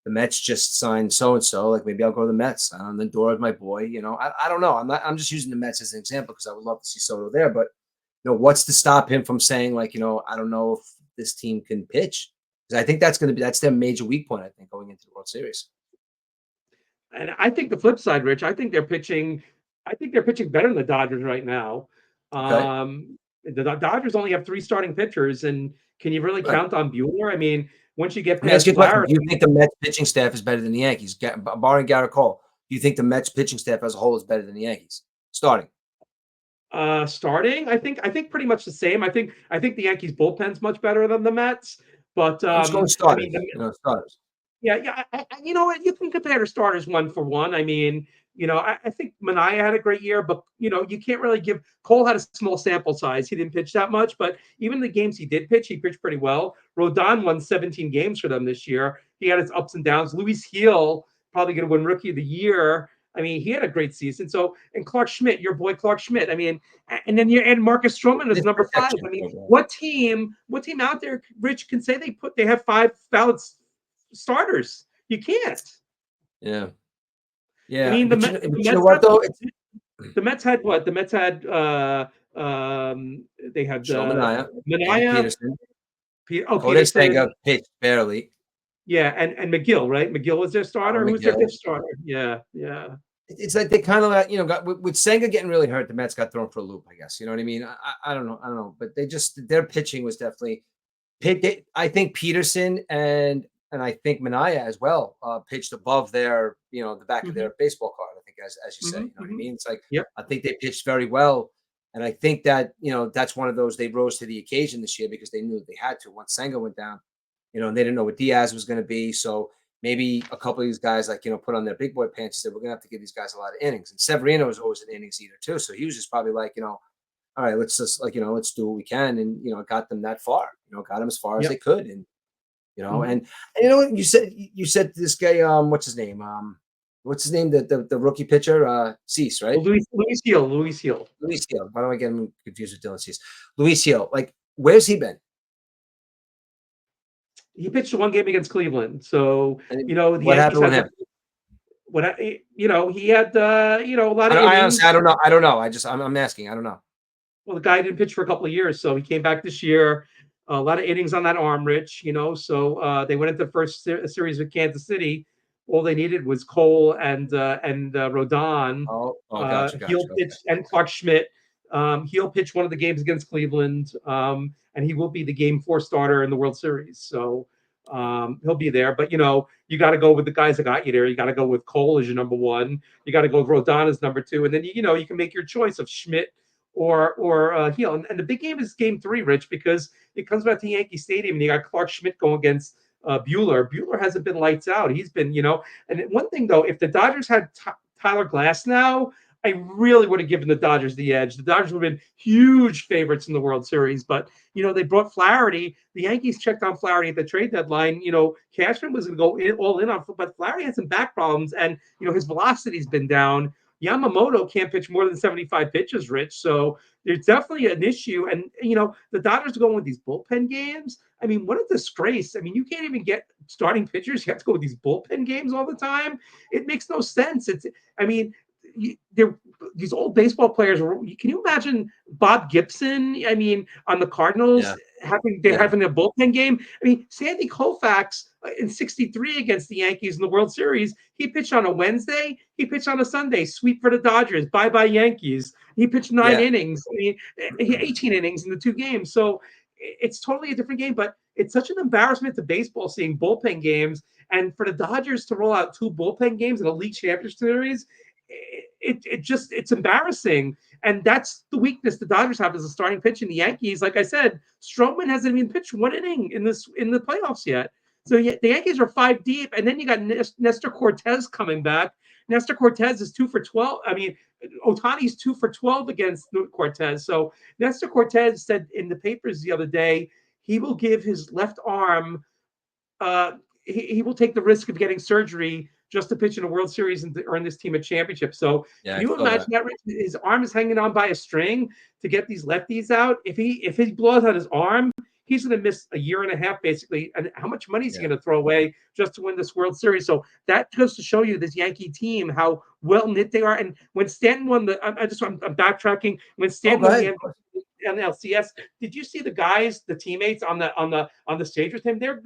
the Mets just signed so-and-so. Like maybe I'll go to the Mets. Lindor is my boy. I don't know. I'm just using the Mets as an example because I would love to see Soto there. But, what's to stop him from saying like, I don't know if this team can pitch? Because I think that's their major weak point, I think, going into the World Series. And I think the flip side, Rich, I think they're pitching better than the Dodgers right now. Okay. The Dodgers only have 3 starting pitchers, and can you really count on Buehler? I mean, once you get Let me ask past you a question. Flaherty, Do you think the Mets pitching staff is better than the Yankees? Barring Garrett Cole, do you think the Mets pitching staff as a whole is better than the Yankees? Starting, I think pretty much the same. I think the Yankees bullpen's much better than the Mets, but I'm just going I starters. mean, Starters. yeah. You know what? You can compare the starters one for one. I mean, I think Manaea had a great year, but you can't really give. Cole had a small sample size. He didn't pitch that much, but even the games he did pitch, he pitched pretty well. Rodon won 17 games for them this year. He had his ups and downs. Luis Gil probably going to win Rookie of the Year. I mean, he had a great season. So, and Clark Schmidt, your boy Clark Schmidt. I mean, and then you add Marcus Stroman as number 5. I mean, what team out there, Rich, can say they have 5 valid starters? You can't. Yeah. Yeah. I mean, but you know what though? The Mets had what? The Mets had they had Manaea, Peterson. Kodai Senga pitched barely. Yeah, and McGill, right? McGill was their starter. Who's their 5th starter? Yeah. It's like they kind of got with Senga getting really hurt. The Mets got thrown for a loop, I guess. You know what I mean? I don't know, but their pitching was definitely. I think Peterson and I think Minaya as well pitched above their, the back of Hmm. their baseball card. I think, as you say, Hmm. you know what I Hmm. mean. It's like Yep. I think they pitched very well, and I think that that's one of those they rose to the occasion this year because they knew they had to once Senga went down, and they didn't know what Diaz was going to be. So maybe a couple of these guys put on their big boy pants and said we're going to have to give these guys a lot of innings. And Severino was always an innings eater too, so he was just probably like all right, let's just let's do what we can, and got them that far, got them as far as Yep. they could, and Hmm. and you know what you said this guy, what's his name, the rookie pitcher, Cease, right? Well, Louis Seal, Louis Seal. Luis Hill. Why do I get him confused with Dylan Cease? Luis Hill, like where's he been? He pitched one game against Cleveland, so And the what Yankees happened with had him? he had a lot of I honestly, innings. I don't know. I don't know. I'm asking. I don't know. Well, the guy didn't pitch for a couple of years, so he came back this year. A lot of innings on that arm, Rich. So they went into the first series with Kansas City. All they needed was Cole and Rodon. Gotcha, He'll gotcha. pitch, Okay. and Clark Schmidt. He'll pitch one of the games against Cleveland, and he will be the Game 4 starter in the World Series. So he'll be there. But you got to go with the guys that got you there. You got to go with Cole as your number one. You got to go with Rodon as number two, and then you can make your choice of Schmidt or Heel. And the big game is Game 3, Rich, because it comes back to Yankee Stadium, and you got Clark Schmidt going against Bueller. Bueller hasn't been lights out. He's been, And one thing though, if the Dodgers had Tyler Glass now, I really would have given the Dodgers the edge. The Dodgers would have been huge favorites in the World Series, but they brought Flaherty. The Yankees checked on Flaherty at the trade deadline. Cashman was going to go all in on, but Flaherty had some back problems, and his velocity's been down. Yamamoto can't pitch more than 75 pitches, Rich. So there's definitely an issue. And, the Dodgers are going with these bullpen games. I mean, what a disgrace. I mean, you can't even get starting pitchers. You have to go with these bullpen games all the time. It makes no sense. I mean, these old baseball players. Can you imagine Bob Gibson? I mean, on the Cardinals, Yeah. they're having a bullpen game. I mean, Sandy Koufax in '63 against the Yankees in the World Series, he pitched on a Wednesday. He pitched on a Sunday. Sweep for the Dodgers. Bye bye Yankees. He pitched 9 innings. I mean, 18 innings in the 2 games. So it's totally a different game. But it's such an embarrassment to baseball seeing bullpen games, and for the Dodgers to roll out 2 bullpen games in a league championship series. It's embarrassing, and that's the weakness the Dodgers have as a starting pitch. In the Yankees, like I said, Stroman hasn't even pitched 1 inning in the playoffs yet. So the Yankees are 5 deep, and then you got Nestor Cortez coming back. Nestor Cortez is 2 for 12. I mean, Otani's 2 for 12 against Cortez. So Nestor Cortez said in the papers the other day he will give his left arm. He will take the risk of getting surgery just to pitch in a World Series and to earn this team a championship. So Yeah, can I you saw imagine that? His arm is hanging on by a string to get these lefties out. If he blows out his arm, he's going to miss a year and a half basically. And how much money is he going to throw away just to win this World Series? So that goes to show you this Yankee team how well knit they are. And when Stanton won I'm backtracking. When Stanton go won ahead. the NLCS, did you see the guys, the teammates on the stage with him? They're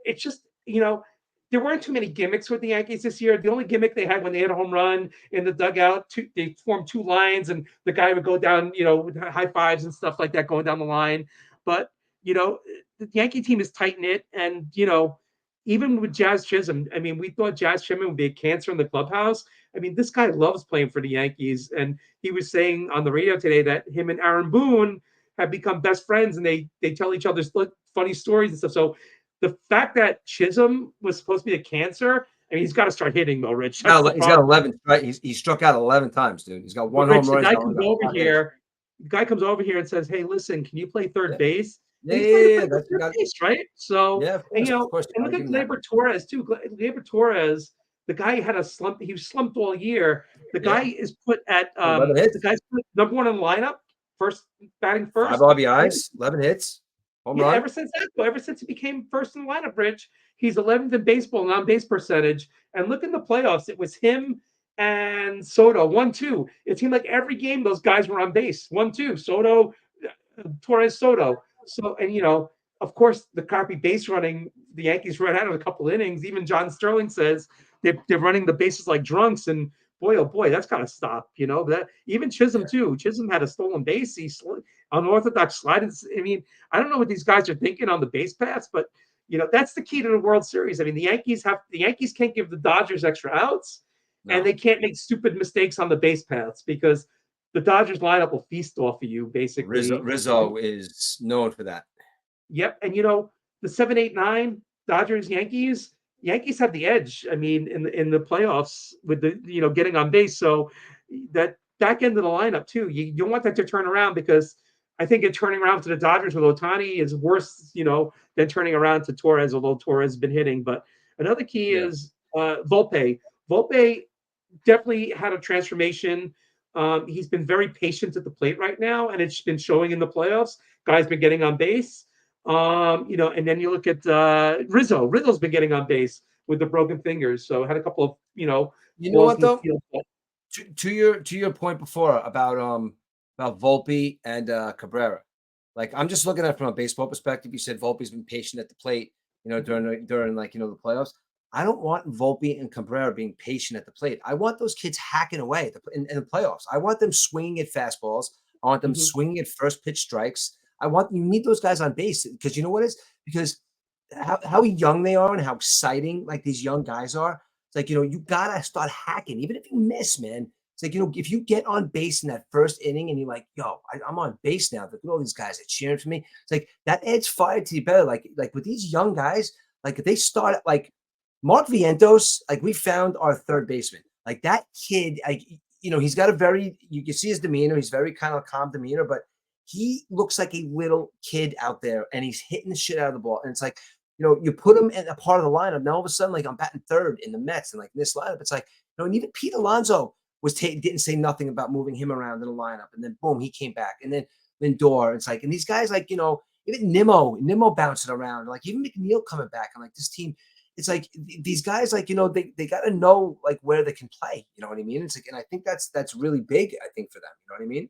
it's just there weren't too many gimmicks with the Yankees this year. The only gimmick they had when they had a home run in the dugout, they formed 2 lines, and the guy would go down, with high fives and stuff like that going down the line. But the Yankee team is tight knit, and even with Jazz Chisholm, I mean, we thought Jazz Chisholm would be a cancer in the clubhouse. I mean, this guy loves playing for the Yankees, and he was saying on the radio today that him and Aaron Boone have become best friends, and they tell each other funny stories and stuff. So the fact that Chisholm was supposed to be a cancer, I mean, he's got to start hitting though, Rich. That's the He's got problem. 11. Right, he struck out 11 times, dude. He's got But one Rich, home the run. guy comes over here. The guy comes over here and says, "Hey, listen, can you play third Yeah, base?" yeah, And he's yeah, playing yeah. pretty good That's you third got. base, right? So, Yeah, and of course. You and got to look give at him that. Gleyber Torres too. Gleyber Torres, the guy had a slump. He was slumped all year. The guy Yeah, is put at 11 the hits, guy's put number 1 in the lineup, first batting 5 first. RBIs, 11 hits, home Yeah, run. ever since he became first in the lineup, Rich, he's 11th in baseball in on-base percentage. And look in the playoffs, it was him and Soto, 1-2. It seemed like every game those guys were on base, 1-2. Soto, Torres, Soto. So, and of course, the copy base running, the Yankees ran out of a couple innings. Even John Sterling says they're running the bases like drunks, and boy, oh boy, that's got to stop. That even Chisholm too. Chisholm had a stolen base. He unorthodox slide. I mean, I don't know what these guys are thinking on the base paths, but that's the key to the World Series. I mean, the Yankees can't give the Dodgers extra outs, and No. they can't make stupid mistakes on the base paths because the Dodgers lineup will feast off of you Rizzo basically. Rizzo is known for that. Yep, and the 7-8-9 Dodgers Yankees have the edge. I mean, in the playoffs with the getting on base. So that back end of the lineup too. You don't want that to turn around because I think it turning around to the Dodgers with Ohtani is worse, than turning around to Torres, although Torres has been hitting. But another key Yeah. is Volpe. Volpe definitely had a transformation. He's been very patient at the plate right now, and it's been showing in the playoffs. Guy's been getting on base. And then you look at Rizzo. Rizzo's been getting on base with the broken fingers, so had a couple of You know balls what in the though? field. But To your point before about Volpe and Cabrera. Like I'm just looking at it from a baseball perspective. You said Volpe's been patient at the plate, during like the playoffs. I don't want Volpe and Cabrera being patient at the plate. I want those kids hacking away in the playoffs. I want them swinging at fastballs. I want them mhm. swinging at first pitch strikes. You need those guys on base because you know what is because how young they are and how exciting like these young guys are. It's like you gotta start hacking, even if you miss, man. It's like if you get on base in that first inning and you're like, yo, I'm on base now. Look at all these guys that cheering for me. It's like that adds fire to you better. Like with these young guys, like if they start like Mark Vientos, like we found our third baseman. Like that kid, he's got you can see his demeanor. He's very kind of calm demeanor, but he looks like a little kid out there and he's hitting the shit out of the ball. And it's like, you put him in a part of the lineup. Now all of a sudden, like I'm batting third in the Mets and like in this lineup, it's like, and even Pete Alonso didn't say nothing about moving him around in the lineup. And then boom, he came back. And then Lindor, it's like, and these guys like, even Nimmo bouncing around, like even McNeil coming back. And like this team, it's like these guys, like, they got to know like where they can play. You know what I mean? It's like, and I think that's really big, I think, for them. You know what I mean?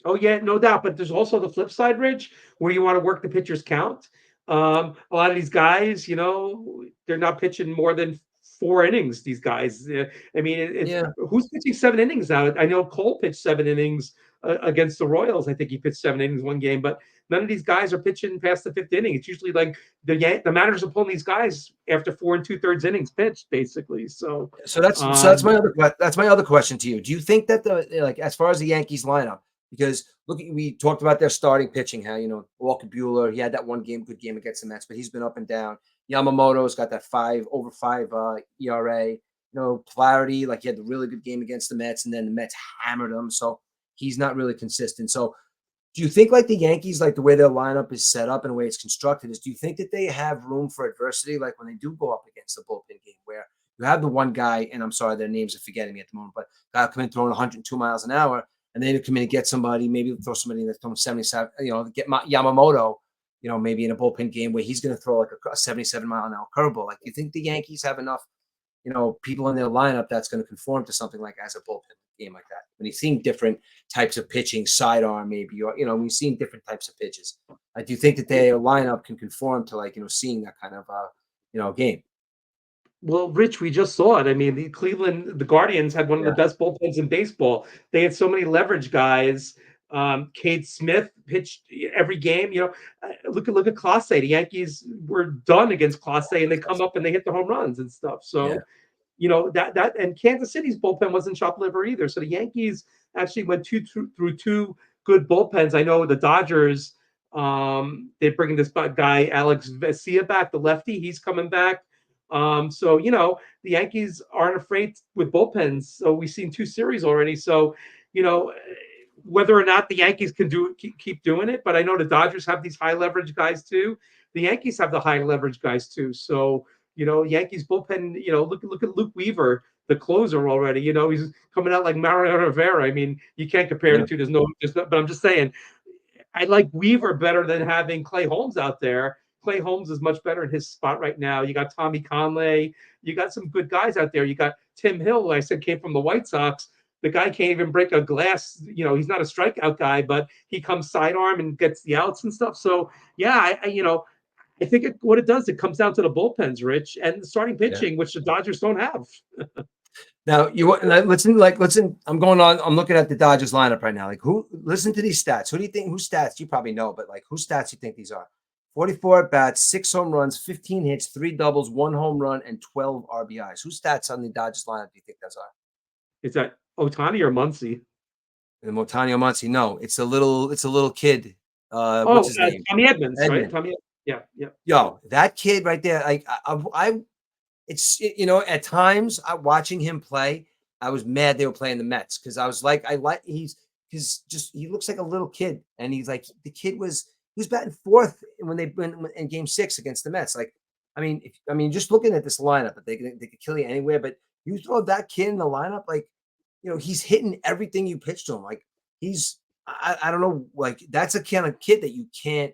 Oh yeah, no doubt. But there's also the flip side, Rich, where you want to work the pitcher's count. A lot of these guys, they're not pitching more than 4 innings. These guys, I mean, it's Yeah. who's pitching 7 innings now? I know Cole pitched 7 innings against the Royals. I think he pitched 7 innings one game, but none of these guys are pitching past the fifth inning. It's usually like the managers are pulling these guys after 4 2/3 innings pitched, basically. So, So that's my other question to you. Do you think that like as far as the Yankees lineup, because we talked about their starting pitching, how Walker Buehler, he had that good game against the Mets, but he's been up and down. Yamamoto's got that over five ERA. Flaherty, like he had the really good game against the Mets, and then the Mets hammered him, so he's not really consistent. So do you think like the Yankees, like the way their lineup is set up and the way it's constructed, do you think that they have room for adversity, like when they do go up against the bullpen game, where you have the one guy, and I'm sorry, their names are forgetting me at the moment, but guy come in throwing 102 miles an hour, and then come in and get somebody, maybe throw somebody that's throwing 77, get Yamamoto, maybe in a bullpen game where he's going to throw like a 77-mile-an-hour curveball. Like, do you think the Yankees have enough, people in their lineup that's going to conform to something like as a bullpen game like that? When you've seen different types of pitching, sidearm maybe, or we've seen different types of pitches. Do you think that their lineup can conform to like seeing that kind of game? well, Rich, we just saw it. I mean, the Guardians had one of the Yeah, best bullpens in baseball. They had so many leverage guys. Cade Smith pitched every game. Look at Clase. The Yankees were done against Clase, and they come up and they hit the home runs and stuff. yeah, So, that and Kansas City's bullpen wasn't chopped liver either. So the Yankees actually went through two good bullpens. I know the Dodgers. They're bringing this guy Alex Vesia back, the lefty. He's coming back. So the Yankees aren't afraid with bullpens. So we've seen 2 series already. So you know whether or not the Yankees can keep doing it, but I know the Dodgers have these high leverage guys too. The Yankees have the high leverage guys too. So Yankees bullpen. Look at Luke Weaver, the closer already. He's coming out like Mario Rivera. I mean, you can't compare yeah, the two. But I'm just saying I like Weaver better than having Clay Holmes out there. Clay Holmes is much better in his spot right now. You got Tommy Conley. You got some good guys out there. You got Tim Hill, who I said came from the White Sox. The guy can't even break a glass. He's not a strikeout guy, but he comes sidearm and gets the outs and stuff. So yeah, I think what it does, it comes down to the bullpens, Rich, and the starting yeah. pitching, which the Dodgers don't have. Now you listen. I'm going on. I'm looking at the Dodgers lineup right now. Like who? Listen to these stats. Who do you think? Whose stats? You probably know, but like whose stats you think these are? 44 at bats, 6 home runs, 15 hits, 3 doubles, 1 home run, and 12 RBIs. Whose stats on the Dodgers lineup do you think those are? Is that Otani or Muncy? And Montano Muncy. No, it's a little kid. What's Oh, his name? Tommy Edmonds, right? Edmund. Tommy. Yeah, yeah. Yo, that kid right there. Like it's at times watching him play, I was mad they were playing the Mets because I was like, I like he's just he looks like a little kid, and he's like the kid was he was batting fourth when they went in Game 6 against the Mets. Like, just looking at this lineup, that they could kill you anywhere, but you throw that kid in the lineup, like he's hitting everything you pitch to him. Like he's I don't know, like that's a kind of kid that you can't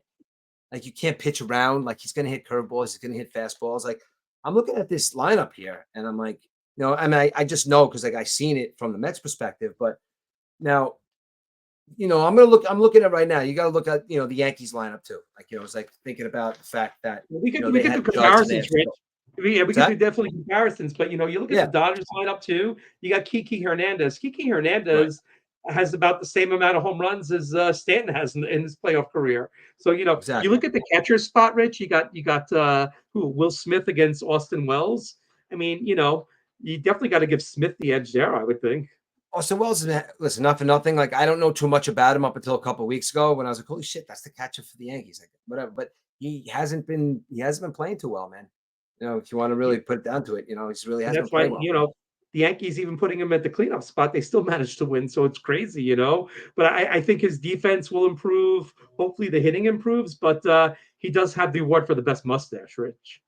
pitch around. Like he's gonna hit curveballs, he's gonna hit fastballs. Like I'm looking at this lineup here, and I'm like, I just know because like I seen it from the Mets perspective. But now, I'm looking at right now. You got to look at the Yankees lineup too. Like it's like thinking about the fact that We they could do have Judge and they comparisons, have Rich. Yeah, we what's could do that? definitely comparisons. But you look at the Yeah, Dodgers lineup too. You got Kiki Hernandez. Kiki right, Hernandez has about the same amount of home runs as Stanton has in his playoff career. So you exactly. look at the catcher spot, Rich. You got who Will Smith against Austin Wells. I mean, you definitely got to give Smith the edge there, I would think. Austin Wells, listen, not for nothing. Like I don't know too much about him up until a couple of weeks ago when I was like, holy shit, that's the catcher for the Yankees. Like whatever, but he hasn't been playing too well, man. If you want to really put it down to it, he really And hasn't that's been why, playing well. the Yankees even putting him at the cleanup spot, they still managed to win. So it's crazy. But I think his defense will improve. Hopefully the hitting improves, but he does have the award for the best mustache, Rich.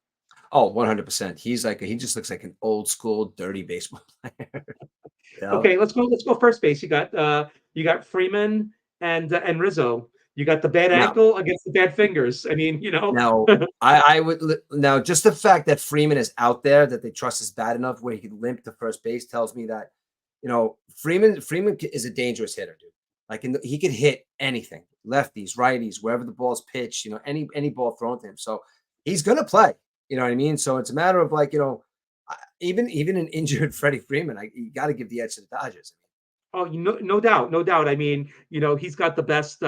Oh, 100%. He just looks like an old school dirty baseball player. you know? Okay, let's go first base. You got Freeman and Rizzo. You got the bad Now, ankle against the bad fingers. I mean. now I would now just the fact that Freeman is out there that they trust is bad enough where he could limp to first base tells me that Freeman is a dangerous hitter, dude. Like he could hit anything, lefties, righties, wherever the ball's pitched, any ball thrown to him. So he's gonna play. You know what I mean? So it's a matter of like, even an injured Freddie Freeman, you got to give the edge to the Dodgers. Oh, no doubt, no doubt. I mean, he's got the best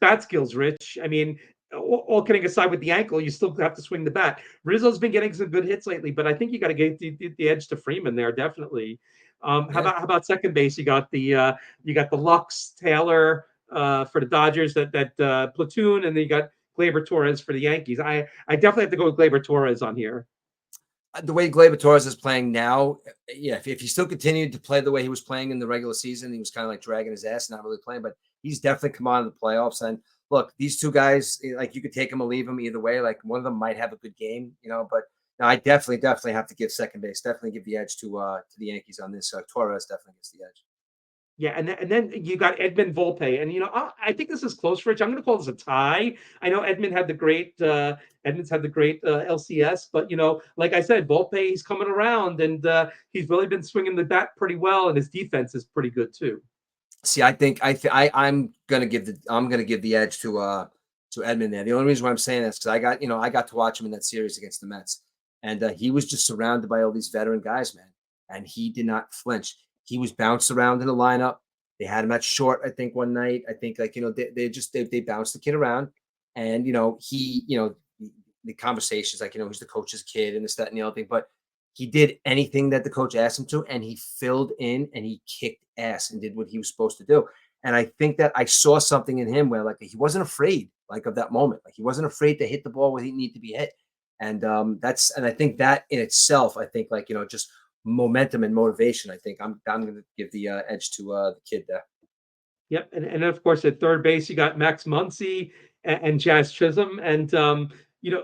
bat skills, Rich. I mean, all kidding aside with the ankle, you still have to swing the bat. Rizzo's been getting some good hits lately, but I think you got to give the edge to Freeman there, definitely. How Yeah. about second base? You got the Lux Taylor for the Dodgers, that platoon, and then you got Gleyber Torres for the Yankees. I definitely have to go with Gleyber Torres on here. The way Gleyber Torres is playing now, yeah, if he still continued to play the way he was playing in the regular season, he was kind of like dragging his ass, not really playing, but he's definitely come on to the playoffs. And look, these two guys, like you could take them or leave them either way. Like one of them might have a good game, but no, I definitely have to give second base, definitely give the edge to the Yankees on this. Torres definitely gets the edge. Yeah, and then you got Edmund Volpe, and I think this is close, Rich. I'm going to call this a tie. I know Edmonds had the great LCS, but like I said, Volpe, he's coming around, and he's really been swinging the bat pretty well, and his defense is pretty good too. See, I think I'm gonna give the edge to Edmund there. The only reason why I'm saying this because I got to watch him in that series against the Mets, and he was just surrounded by all these veteran guys, man, and he did not flinch. He was bounced around in the lineup. They had him at short, I think, one night. I think like they bounced the kid around, and the conversations like he's the coach's kid and this that and the other thing, but he did anything that the coach asked him to, and he filled in and he kicked ass and did what he was supposed to do. And I think that I saw something in him where like he wasn't afraid like of that moment. Like he wasn't afraid to hit the ball where he needed to be hit. And I think that in itself, I think like just momentum and motivation. I think I'm going to give the edge to the kid there. Yep, and of course at third base you got Max Muncy and Jazz Chisholm, and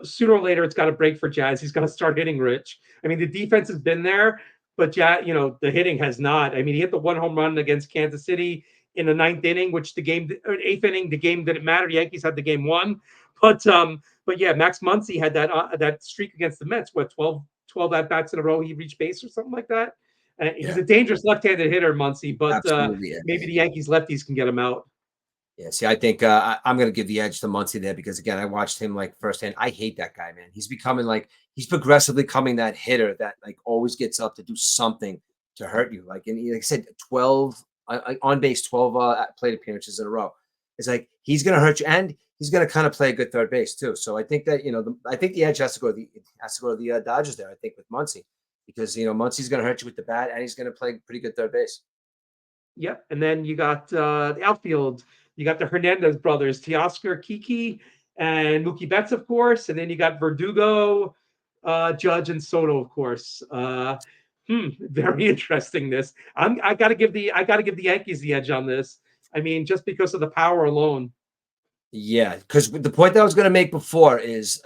sooner or later it's got to break for Jazz. He's got to start hitting, Rich. I mean the defense has been there, but Jazz, the hitting has not. I mean he hit the one home run against Kansas City in the ninth inning, which eighth inning the game didn't matter. Yankees had the game won, but yeah, Max Muncy had that streak against the Mets. What 12 at bats in a row he reached base or something like that. He's Yeah, a dangerous left-handed hitter, Muncy, but absolutely. Yeah. maybe the Yankees lefties can get him out. Yeah, see, I think I'm going to give the edge to Muncie there because again, I watched him like firsthand. I hate that guy, man. He's becoming like he's progressively coming that hitter that like always gets up to do something to hurt you. Like and like I said, 12 on base, 12 plate appearances in a row. It's like he's going to hurt you, and he's going to kind of play a good third base too. So I think that I think the edge has to go to the Dodgers there. I think with Muncie because Muncie's going to hurt you with the bat, and he's going to play pretty good third base. Yep. And then you got the outfield. You got the Hernandez brothers, Teoscar Kiki and Mookie Betts, of course. And then you got Verdugo, Judge, and Soto, of course. Very interesting. This I got to give the Yankees the edge on this. I mean, just because of the power alone. Yeah, because the point that I was going to make before is,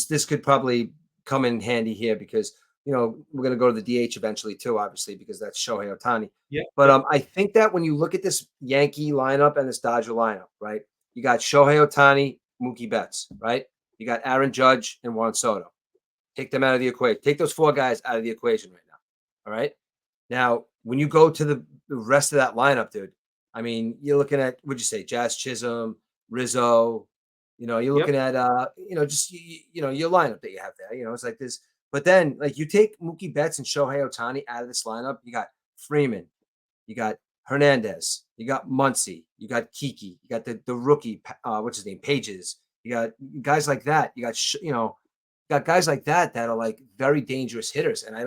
this could probably come in handy here because we're going to go to the DH eventually too, obviously because that's Shohei Ohtani. Yeah. But Yeah. I think that when you look at this Yankee lineup and this Dodger lineup, right? You got Shohei Ohtani, Mookie Betts, right? You got Aaron Judge and Juan Soto. Take them out of the equation. Take those four guys out of the equation right now. All right. Now, when you go to the rest of that lineup, dude, I mean, you're looking at, would you say, Jazz Chisholm, Rizzo, you're Yep. looking at, just, your lineup that you have there. It's like this. But then, like, you take Mookie Betts and Shohei Ohtani out of this lineup, you got Freeman, you got Hernandez, you got Muncie, you got Kiki, you got the rookie, what's his name, Pages. You got guys like that. You got, got guys like that that are like very dangerous hitters. And I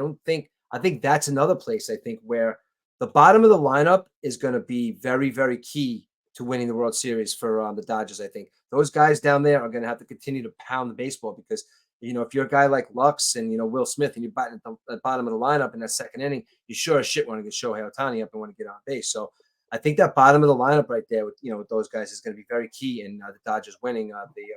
think that's another place I think where the bottom of the lineup is going to be very, very key to winning the World Series for the Dodgers. I think those guys down there are going to have to continue to pound the baseball because, if you're a guy like Lux and, Will Smith and you're batting at the bottom of the lineup in that second inning, you sure as shit want to get Shohei Ohtani up and want to get on base. So I think that bottom of the lineup right there with those guys is going to be very key in the Dodgers winning the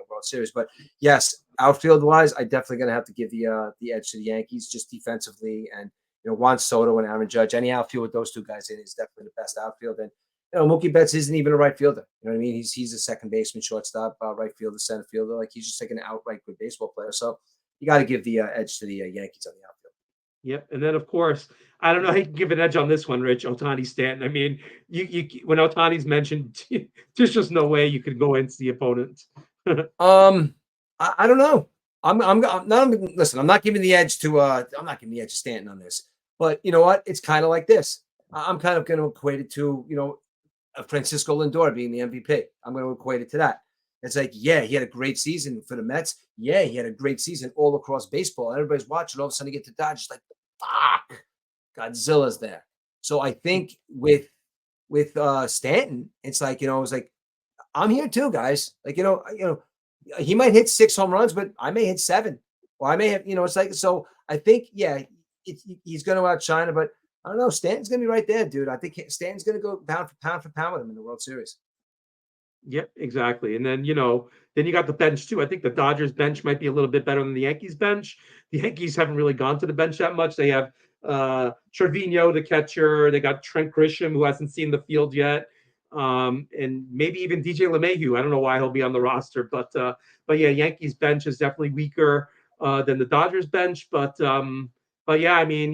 World Series. But yes, outfield wise, I definitely going to have to give the edge to the Yankees just defensively and Juan Soto and Aaron Judge. Any outfield with those two guys in is definitely the best outfield. And Mookie Betts isn't even a right fielder. You know what I mean? He's a second baseman, shortstop, right fielder, center fielder. Like he's just like an outright good baseball player. So you got to give the edge to the Yankees on the outfield. Yep. And then, of course, I don't know how you can give an edge on this one, Rich. Ohtani Stanton. I mean, you when Ohtani's mentioned, there's just no way you could go against the opponent. I don't know. I'm not listen. I'm not giving the edge to Stanton on this. But you know what? It's kind of like this. I'm kind of going to equate it to Francisco Lindor being the MVP. I'm going to equate it to that. It's like, yeah, he had a great season for the Mets. Yeah, he had a great season all across baseball. Everybody's watching. All of a sudden, he get to Dodgers, like, fuck, Godzilla's there. So I think with Stanton, it's like it's like I'm here too, guys. Like he might hit 6 home runs, but I may hit 7, or I may have it's like so. I think he's going to outshine it, but I don't know. Stanton's going to be right there, dude. I think Stanton's going to go pound for pound with him in the World Series. Yep, exactly. And then, then you got the bench too. I think the Dodgers bench might be a little bit better than the Yankees bench. The Yankees haven't really gone to the bench that much. They have Trevino, the catcher. They got Trent Grisham, who hasn't seen the field yet. And maybe even DJ LeMahieu. I don't know why he'll be on the roster, but yeah, Yankees bench is definitely weaker than the Dodgers bench. But yeah, I mean,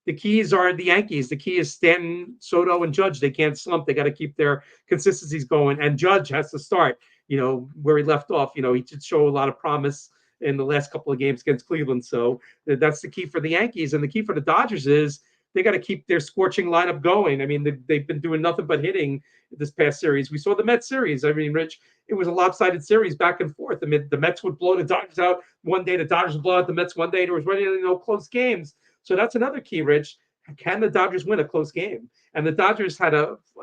the keys are the Yankees. The key is Stanton, Soto, and Judge. They can't slump. They got to keep their consistencies going. And Judge has to start, where he left off. He did show a lot of promise in the last couple of games against Cleveland. So that's the key for the Yankees. And the key for the Dodgers is they got to keep their scorching lineup going. I mean, they've been doing nothing but hitting this past series. We saw the Mets series. I mean, Rich, it was a lopsided series back and forth. I mean, the Mets would blow the Dodgers out one day. The Dodgers would blow out the Mets one day. There was really no close games. So that's another key, Rich. Can the Dodgers win a close game? And the Dodgers had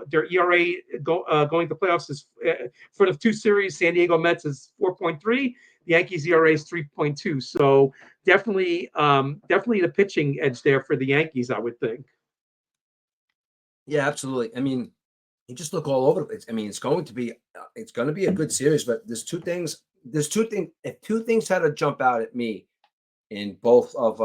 their ERA going to playoffs is for the 2 series. San Diego Mets is 4.3. The Yankees ERA is 3.2. So definitely the pitching edge there for the Yankees, I would think. Yeah, absolutely. I mean, you just look all over the place. I mean, it's going to be a good series, but there's two things. If two things had to jump out at me in both of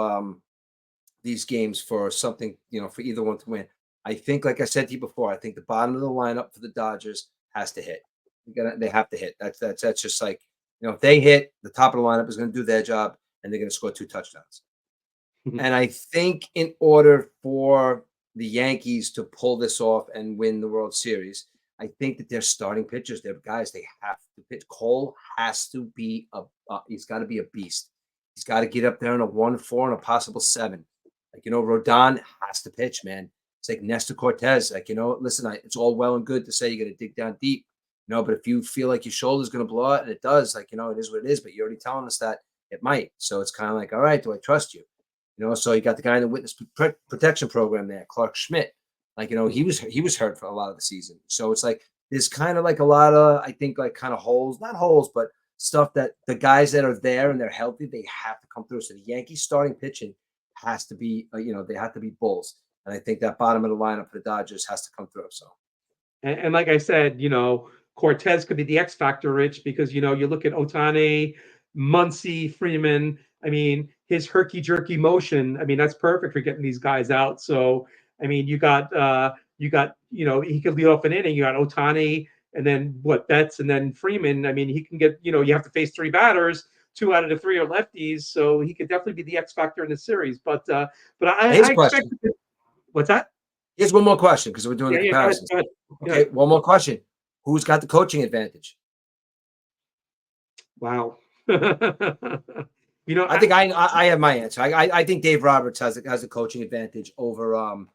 these games for something, for either one to win. I think, like I said to you before, I think the bottom of the lineup for the Dodgers has to hit. They have to hit. That's just like, if they hit, the top of the lineup is going to do their job and they're going to score 2 touchdowns. And I think in order for the Yankees to pull this off and win the World Series, I think that they're starting pitchers. They're guys. They have to pitch. Cole has to be he's got to be a beast. He's got to get up there in a 1-4 and a possible 7. Like Rodon has to pitch, man. It's like Nestor Cortez. Like listen, it's all well and good to say you got to dig down deep, but if you feel like your shoulder's going to blow out, and it does, like it is what it is. But you're already telling us that it might. So it's kind of like, all right, do I trust you? So you got the guy in the witness protection program there, Clark Schmidt. Like he was hurt for a lot of the season. So it's like there's kind of like a lot of, I think, like kind of holes, not holes, but stuff that the guys that are there and they're healthy, they have to come through. So the Yankees starting pitching has to be, they have to be bulls. And I think that bottom of the lineup for the Dodgers has to come through. So, and like I said, Cortez could be the X factor, Rich, because you look at Otani, Muncy, Freeman. I mean, his herky jerky motion. I mean, that's perfect for getting these guys out. So, I mean, he could lead off an inning. You got Otani, and then Betts, and then Freeman. I mean, he can get. You have to face 3 batters. 2 out of the 3 are lefties, so he could definitely be the X factor in the series. But I expect. What's that? Here's one more question because we're doing the comparisons. Go ahead. Okay, one more question. Who's got the coaching advantage? Wow. I think I have my answer. I think Dave Roberts has a coaching advantage over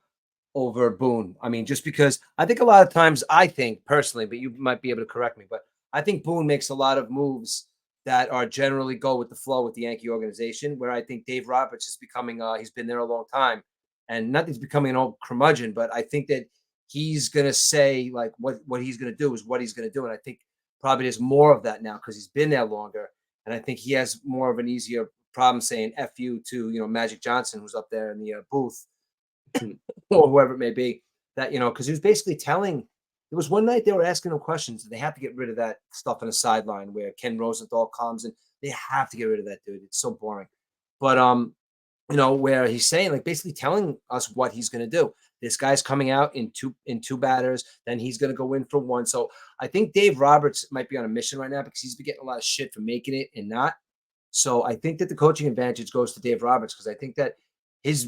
Boone. I mean, just because I think a lot of times, I think personally, but you might be able to correct me, but I think Boone makes a lot of moves that are generally go with the flow with the Yankee organization, where I think Dave Roberts is becoming he's been there a long time, and not that he's becoming an old curmudgeon, but I think that he's gonna say like what he's gonna do is what he's gonna do, and I think probably there's more of that now because he's been there longer, and I think he has more of an easier problem saying "f you" to Magic Johnson, who's up there in the booth, or whoever it may be. That because he was basically telling. There was one night they were asking him questions, and they have to get rid of that stuff on the sideline where Ken Rosenthal comes and they have to get rid of that dude. It's so boring. But where he's saying like basically telling us what he's going to do. This guy's coming out in two batters, then he's going to go in for 1. So I think Dave Roberts might be on a mission right now because he's been getting a lot of shit for making it and not. So I think that the coaching advantage goes to Dave Roberts because I think that his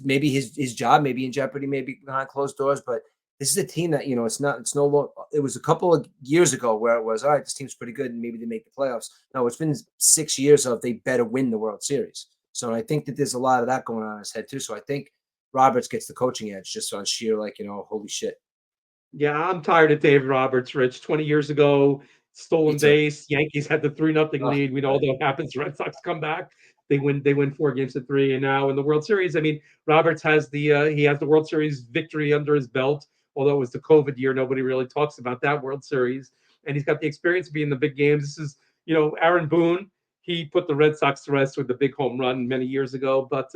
job may be in jeopardy, maybe behind closed doors, but this is a team that it was a couple of years ago where it was all right. This team's pretty good, and maybe they make the playoffs. No, it's been 6 years of they better win the World Series. So I think that there's a lot of that going on in his head too. So I think Roberts gets the coaching edge just on sheer holy shit. Yeah, I'm tired of Dave Roberts, Rich. 20 years ago, stolen base. Yankees had the 3-0 lead. We know all that happens. Red Sox come back. They win 4 games to 3. And now in the World Series, I mean, Roberts has the World Series victory under his belt. Although it was the COVID year, nobody really talks about that World Series. And he's got the experience of being in the big games. This is, Aaron Boone. He put the Red Sox to rest with the big home run many years ago. But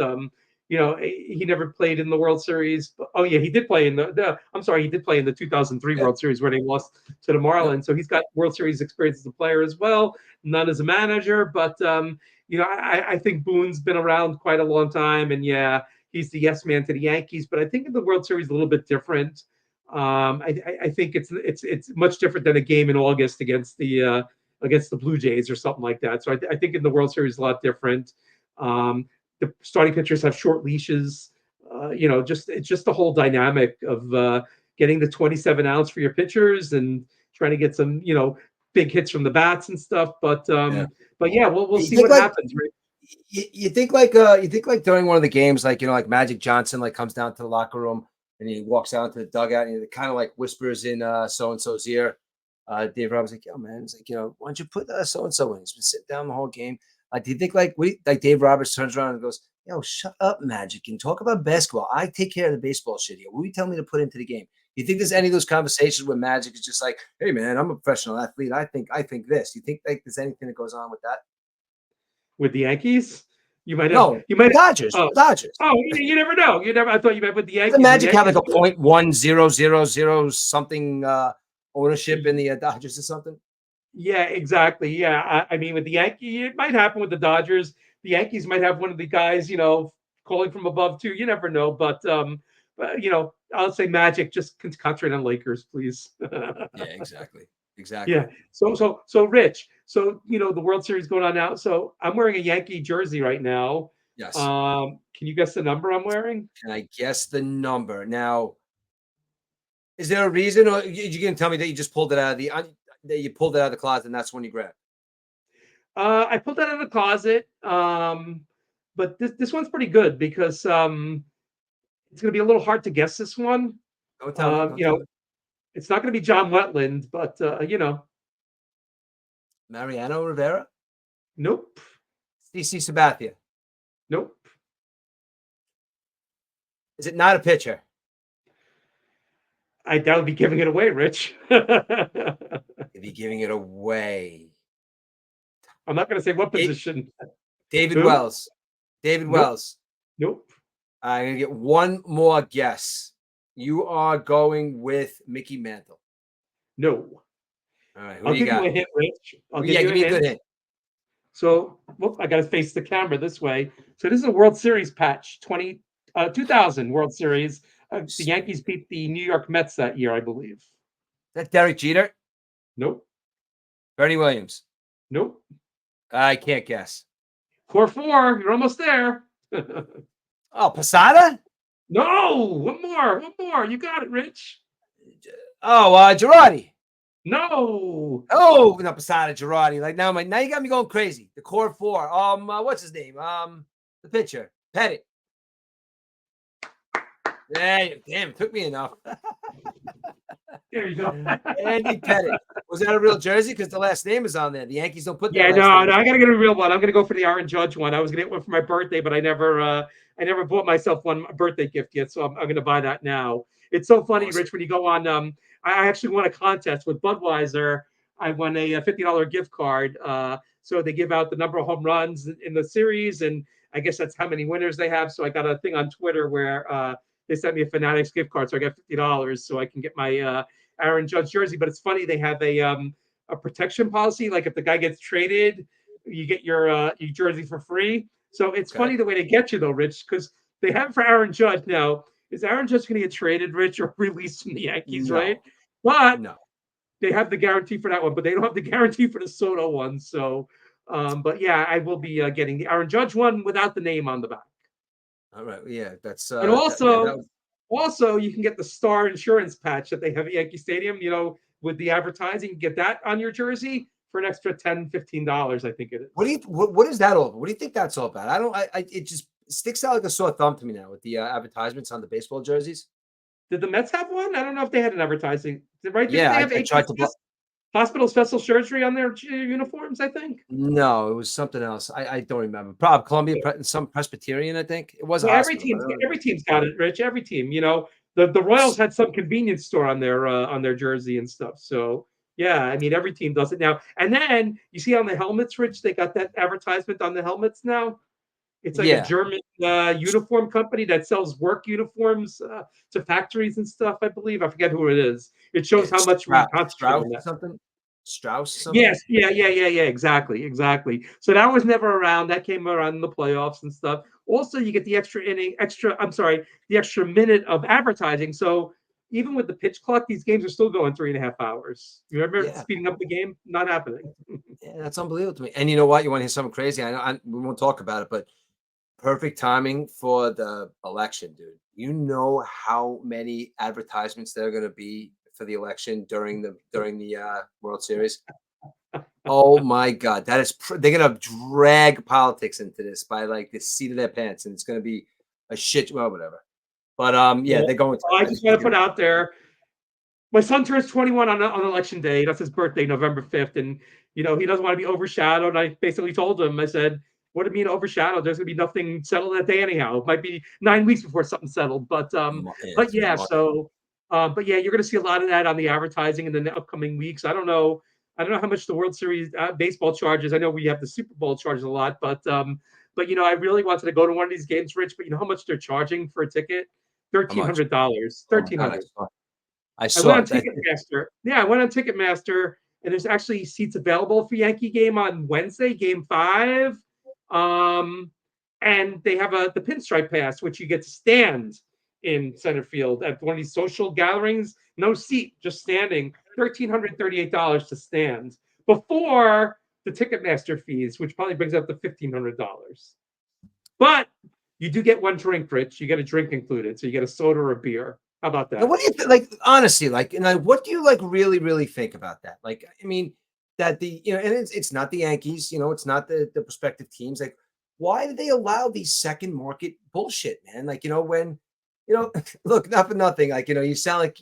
he never played in the World Series. Oh yeah, he did play in he did play in the 2003 World Series where they lost to the Marlins. So he's got World Series experience as a player as well, none as a manager. But I think Boone's been around quite a long time, and yeah, he's the yes man to the Yankees. But I think in the World Series a little bit different. I think it's much different than a game in August against the Blue Jays or something like that. So I think in the World Series a lot different. The starting pitchers have short leashes. It's just the whole dynamic of getting the 27 outs for your pitchers and trying to get some big hits from the bats and stuff. But yeah, we'll see what happens. Right? You think like during one of the games, like Magic Johnson comes down to the locker room and he walks out to the dugout and he kind of whispers in so and so's ear. Dave Roberts like, yo man, it's why don't you put so and so in? He's been sitting down the whole game. Do you think Dave Roberts turns around and goes, yo, shut up, Magic, and talk about basketball. I take care of the baseball shit here. What do you tell me to put into the game? Do you think there's any of those conversations where Magic is just like, hey man, I'm a professional athlete. I think this. Do you think there's anything that goes on with that? With the Yankees? You might have. No, you might Dodgers. Dodgers. Oh, you never know. I thought you meant with the Yankees. The Magic have a 0.1000 something ownership in the Dodgers or something. Yeah, exactly. Yeah, I mean, with the Yankees, it might happen with the Dodgers. The Yankees might have one of the guys, calling from above too. You never know, but I'll say Magic. Just concentrate on Lakers, please. Yeah, exactly. Yeah. So Rich. So the World Series going on now. So I'm wearing a Yankee jersey right now. Yes. Can you guess the number I'm wearing? Can I guess the number now? Is there a reason, or you can tell me that you just pulled it out of the closet and that's when you grabbed? I pulled that out of the closet, but this one's pretty good because it's going to be a little hard to guess this one. Don't tell me. Don't You tell know, me. it's not going to be John Wetland, but Mariano Rivera, nope, CC Sabathia. nope. Is it not a pitcher? That would be giving it away, Rich. If you're giving it away, I'm not going to say what Da- position. David Who? Wells. David Nope, Wells. nope, I'm gonna get one more guess. You are going with Mickey Mantle. no. All right, who I'll do you give you got? a hint, Rich. I'll give Yeah, you give a me a hint. good hint. So, whoop, I got to face the camera this way. So this is a World Series patch, 2000 World Series. The Yankees beat the New York Mets that year, I believe. That Derek Jeter? Nope, Bernie Williams? nope. I can't guess. Core 4, you're almost there. Oh, Posada? No, one more. You got it, Rich. Oh, Girardi. No. Oh, no, Posada, Girardi. Like now you got me going crazy. The core 4. What's his name? The pitcher, Pettit. Yeah, damn, it took me enough. There you go. Andy Pettit. Was that a real jersey? Because the last name is on there. The Yankees don't put that. Yeah, last no, name. I gotta get a real one. I'm gonna go for the Aaron Judge one. I was gonna get one for my birthday, but I never bought myself one birthday gift yet, so I'm gonna buy that now. It's so funny, Awesome. Rich, when you go on. I actually won a contest with Budweiser. I won a $50 gift card. So they give out the number of home runs in the series, and I guess that's how many winners they have. So I got a thing on Twitter where they sent me a Fanatics gift card, so I got $50 so I can get my Aaron Judge jersey. But it's funny, they have a protection policy. Like if the guy gets traded, you get your jersey for free. So it's funny the way they get you though, Rich, because they have it for Aaron Judge now. Is Aaron Judge going to get traded, Rich, or released from the Yankees? No. Right? But No. they have the guarantee for that one, but they don't have the guarantee for the Soto one. So, but yeah, I will be getting the Aaron Judge one without the name on the back. All right. Yeah, that's And also you can get the Star Insurance patch that they have at Yankee Stadium. With the advertising, you get that on your jersey for an extra $10-15. I think it is. What is that all about? What do you think that's all about? It just sticks out like a sore thumb to me now with the advertisements on the baseball jerseys. Did the Mets have one? I don't know if they had an advertising. Right? Yeah, Didn't they I have tried to. Hospital special surgery on their uniforms, I think. No, it was something else. I don't remember. Probably Columbia, some Presbyterian. I think it was a Every hospital. team's got it, Rich. Every team. The Royals had some convenience store on their jersey and stuff. So yeah, I mean every team does it now. And then you see on the helmets, Rich, they got that advertisement on the helmets now. It's like a German uniform company that sells work uniforms to factories and stuff. I believe I forget who it is. It shows how much we concentrate on that. Strauss. Yes, yeah. Exactly. So that was never around. That came around in the playoffs and stuff. Also, you get the the extra minute of advertising. So even with the pitch clock, these games are still going 3.5 hours. You remember speeding up the game? Not happening. Yeah, that's unbelievable to me. And you know what? You want to hear something crazy? I know we won't talk about it, but perfect timing for the election, dude. You know how many advertisements there are going to be for the election during the World Series? Oh my God, that is they're going to drag politics into this by like the seat of their pants, and it's going to be a shit. Well, whatever. But they're going to. I just want to put out there. My son turns 21 on election day. That's his birthday, November 5th. And, he doesn't want to be overshadowed. I basically told him, I said, what do you mean overshadowed? There's going to be nothing settled that day anyhow. It might be 9 weeks before something's settled. But yeah, but yeah, you're going to see a lot of that on the advertising in the upcoming weeks. I don't know how much the World Series baseball charges. I know we have the Super Bowl charges a lot, but I really wanted to go to one of these games, Rich. But you know how much they're charging for a ticket? $1,300. $1,300. I went on Ticketmaster. Yeah, I went on Ticketmaster, and there's actually seats available for Yankee game on Wednesday, Game 5. And they have the pinstripe pass, which you get to stand in center field at one of these social gatherings. No seat, just standing. $1,338 to stand before the Ticketmaster fees, which probably brings up to $1,500. But you do get one drink, Rich. You get a drink included, so you get a soda or a beer. How about And that? what do you like? Honestly, like, and like, what do you like really, really think about that? Like, I mean, that and it's not the Yankees, it's not the prospective teams. Like, why do they allow these second market bullshit, man? Like, when, look, not for nothing. Like, you sound like,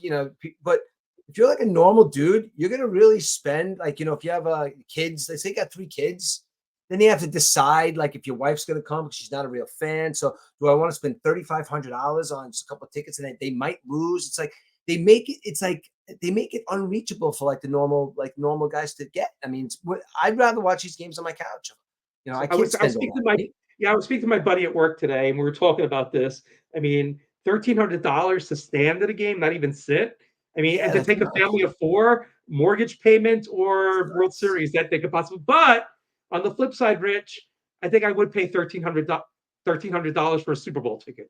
but if you're like a normal dude, you're gonna really spend like, if you have kids, let's say you got 3 kids, then you have to decide like if your wife's gonna come because she's not a real fan. So do I want to spend $3,500 on just a couple of tickets and they might lose? It's like they make it unreachable for like the normal guys to get. I mean, I'd rather watch these games on my couch. So I I can't was I was spend all speaking that to my money. yeah, I was speaking to my buddy at work today, and we were talking about this. I mean, $1,300 to stand at a game, not even sit. I mean, and Yeah, to that's take a nuts. family of four, mortgage payment It's or World nuts. Series that they could possibly. But on the flip side, Rich, I think I would pay $1,300 for a Super Bowl ticket.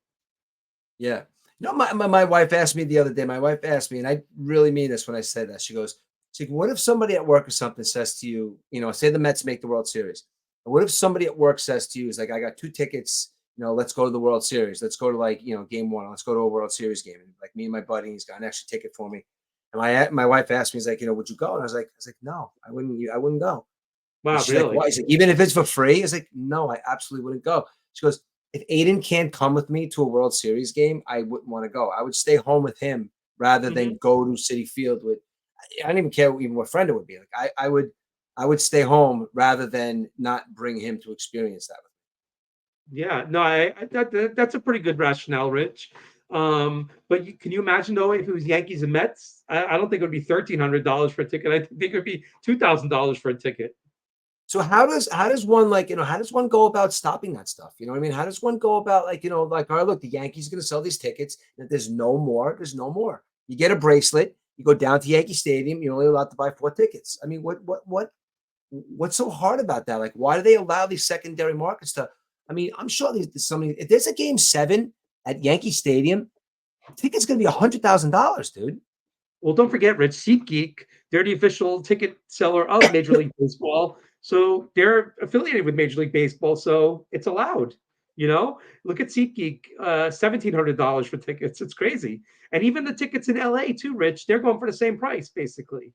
Yeah. No, my wife asked me the other day. My wife asked me, and I really mean this when I say that. She's like, what if somebody at work or something says to you, say the Mets make the World Series. And what if somebody at work says to you, is like, I got 2 tickets, let's go to the World Series. Let's go to like, game one. Let's go to a World Series game. And like me and my buddy, he's got an extra ticket for me. And my wife asked me, he's like, would you go? And I was like, no, I wouldn't go. And Wow, she's like, really? why? He's like, even if it's for free? I was like, no, I absolutely wouldn't go. She goes, if Aiden can't come with me to a World Series game, I wouldn't want to go. I would stay home with him rather Hmm. than go to City Field with. I don't even care even what friend it would be. Like I would stay home rather than not bring him to experience that. Yeah, no, that's a pretty good rationale, Rich. But can you imagine though if it was Yankees and Mets? I don't think it would be $1,300 for a ticket. I think it would be $2,000 for a ticket. So how does one like how does one go about stopping that stuff? You know what I mean? How does one go about like like, all right, look, the Yankees are going to sell these tickets. And if there's no more, there's no more. You get a bracelet. You go down to Yankee Stadium. You're only allowed to buy 4 tickets. I mean, what's so hard about that? Like, why do they allow these secondary markets to? I mean, I'm sure there's somebody. If there's a game 7 at Yankee Stadium, the ticket's going to be $100,000, dude. Well, don't forget, Rich, SeatGeek, they're the official ticket seller of Major League Baseball. So they're affiliated with Major League Baseball. So it's allowed. Look at SeatGeek, $1,700 for tickets. It's crazy. And even the tickets in LA too, Rich, they're going for the same price, basically.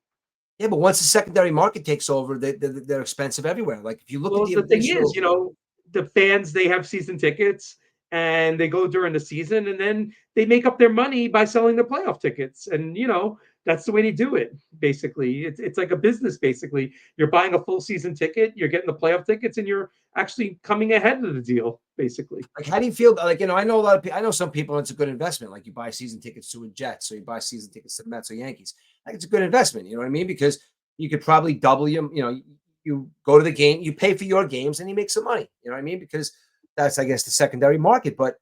Yeah, but once the secondary market takes over, they're expensive everywhere. Like if you look at Well, the the thing is, original. the fans, they have season tickets and they go during the season and then they make up their money by selling the playoff tickets. And, that's the way they do it, basically. It's like a business, basically. You're buying a full season ticket, you're getting the playoff tickets, and you're actually coming ahead of the deal, basically. Like, how do you feel? Like, I know a lot of people. I know some people. It's a good investment. Like, you buy season tickets to a Jets, or you buy season tickets to the Mets or Yankees. Like, it's a good investment. You know what I mean? Because you could probably double your. You go to the game, you pay for your games, and you make some money. You know what I mean? Because that's, I guess, the secondary market. But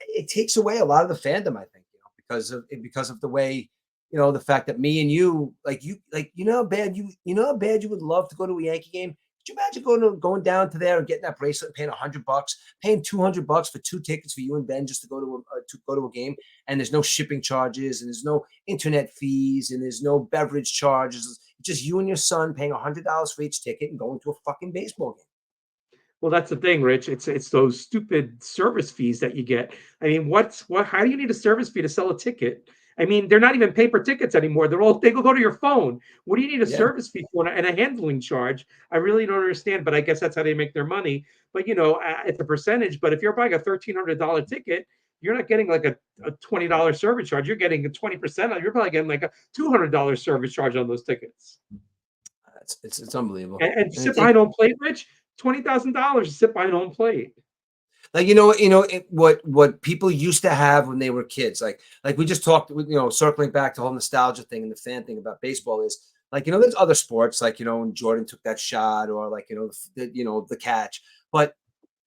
it takes away a lot of the fandom. I think, because of the way. The fact that me and you, like, how bad you would love to go to a Yankee game. Could you imagine going down to there and getting that bracelet and paying $100, paying $200 for 2 tickets for you and Ben just to go to a game, and there's no shipping charges and there's no internet fees and there's no beverage charges. It's just you and your son paying $100 for each ticket and going to a fucking baseball game. Well, that's the thing, Rich. It's those stupid service fees that you get. I mean, how do you need a service fee to sell a ticket? I mean, they're not even paper tickets anymore. They go to your phone. What do you need a Yeah. service fee for and a handling charge? I really don't understand, but I guess that's how they make their money. But it's a percentage. But if you're buying a $1,300 ticket, you're not getting like a $20 service charge. You're getting a 20%. You're probably getting like a $200 service charge on those tickets. It's unbelievable. And And sit behind home plate, Rich, $20,000 to sit behind home plate. like, what people used to have when they were kids, like we just talked, circling back to the whole nostalgia thing and the fan thing about baseball is like, there's other sports like, when Jordan took that shot, or like, the catch, but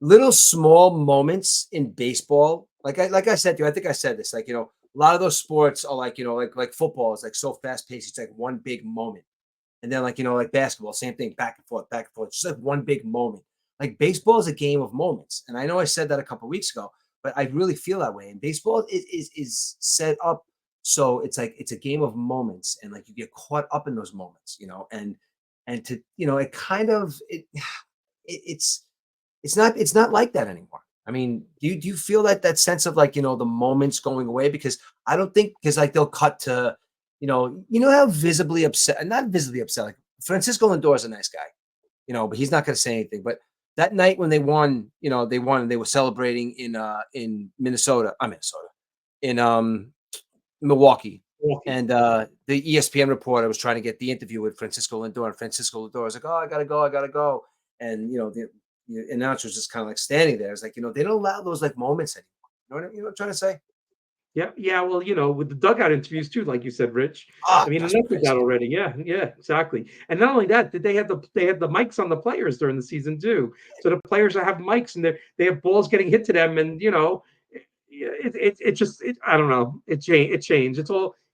little small moments in baseball, like I said to you, I think I said this, like, a lot of those sports are like, like football is like so fast paced, it's like one big moment. And then, like, like basketball, same thing, back and forth, just like one big moment. Like, baseball is a game of moments. And I know I said that a couple of weeks ago, but I really feel that way. And baseball is set up so it's like it's a game of moments, and like you get caught up in those moments, and to it kind of it's not like that anymore. I mean, do you feel that sense of like, the moments going away? Because I don't think because like they'll cut to, how visibly upset, not visibly upset. Like Francisco Lindor is a nice guy, but he's not going to say anything. But that night when they won, they won and they were celebrating in Minnesota, in Milwaukee. Walking. And the ESPN reporter was trying to get the interview with Francisco Lindor, and Francisco Lindor was like, "Oh, I gotta go." And the announcer was just kind of like standing there. It's like, they don't allow those like moments anymore. You know what I'm trying to say? Yeah, yeah. Well, with the dugout interviews too, like you said, Rich. I Ah, mean, that's enough of that crazy. already. Yeah, yeah, exactly. And not only that, did they had the mics on the players during the season too. So the players that have mics and they have balls getting hit to them, and I don't know. It changed.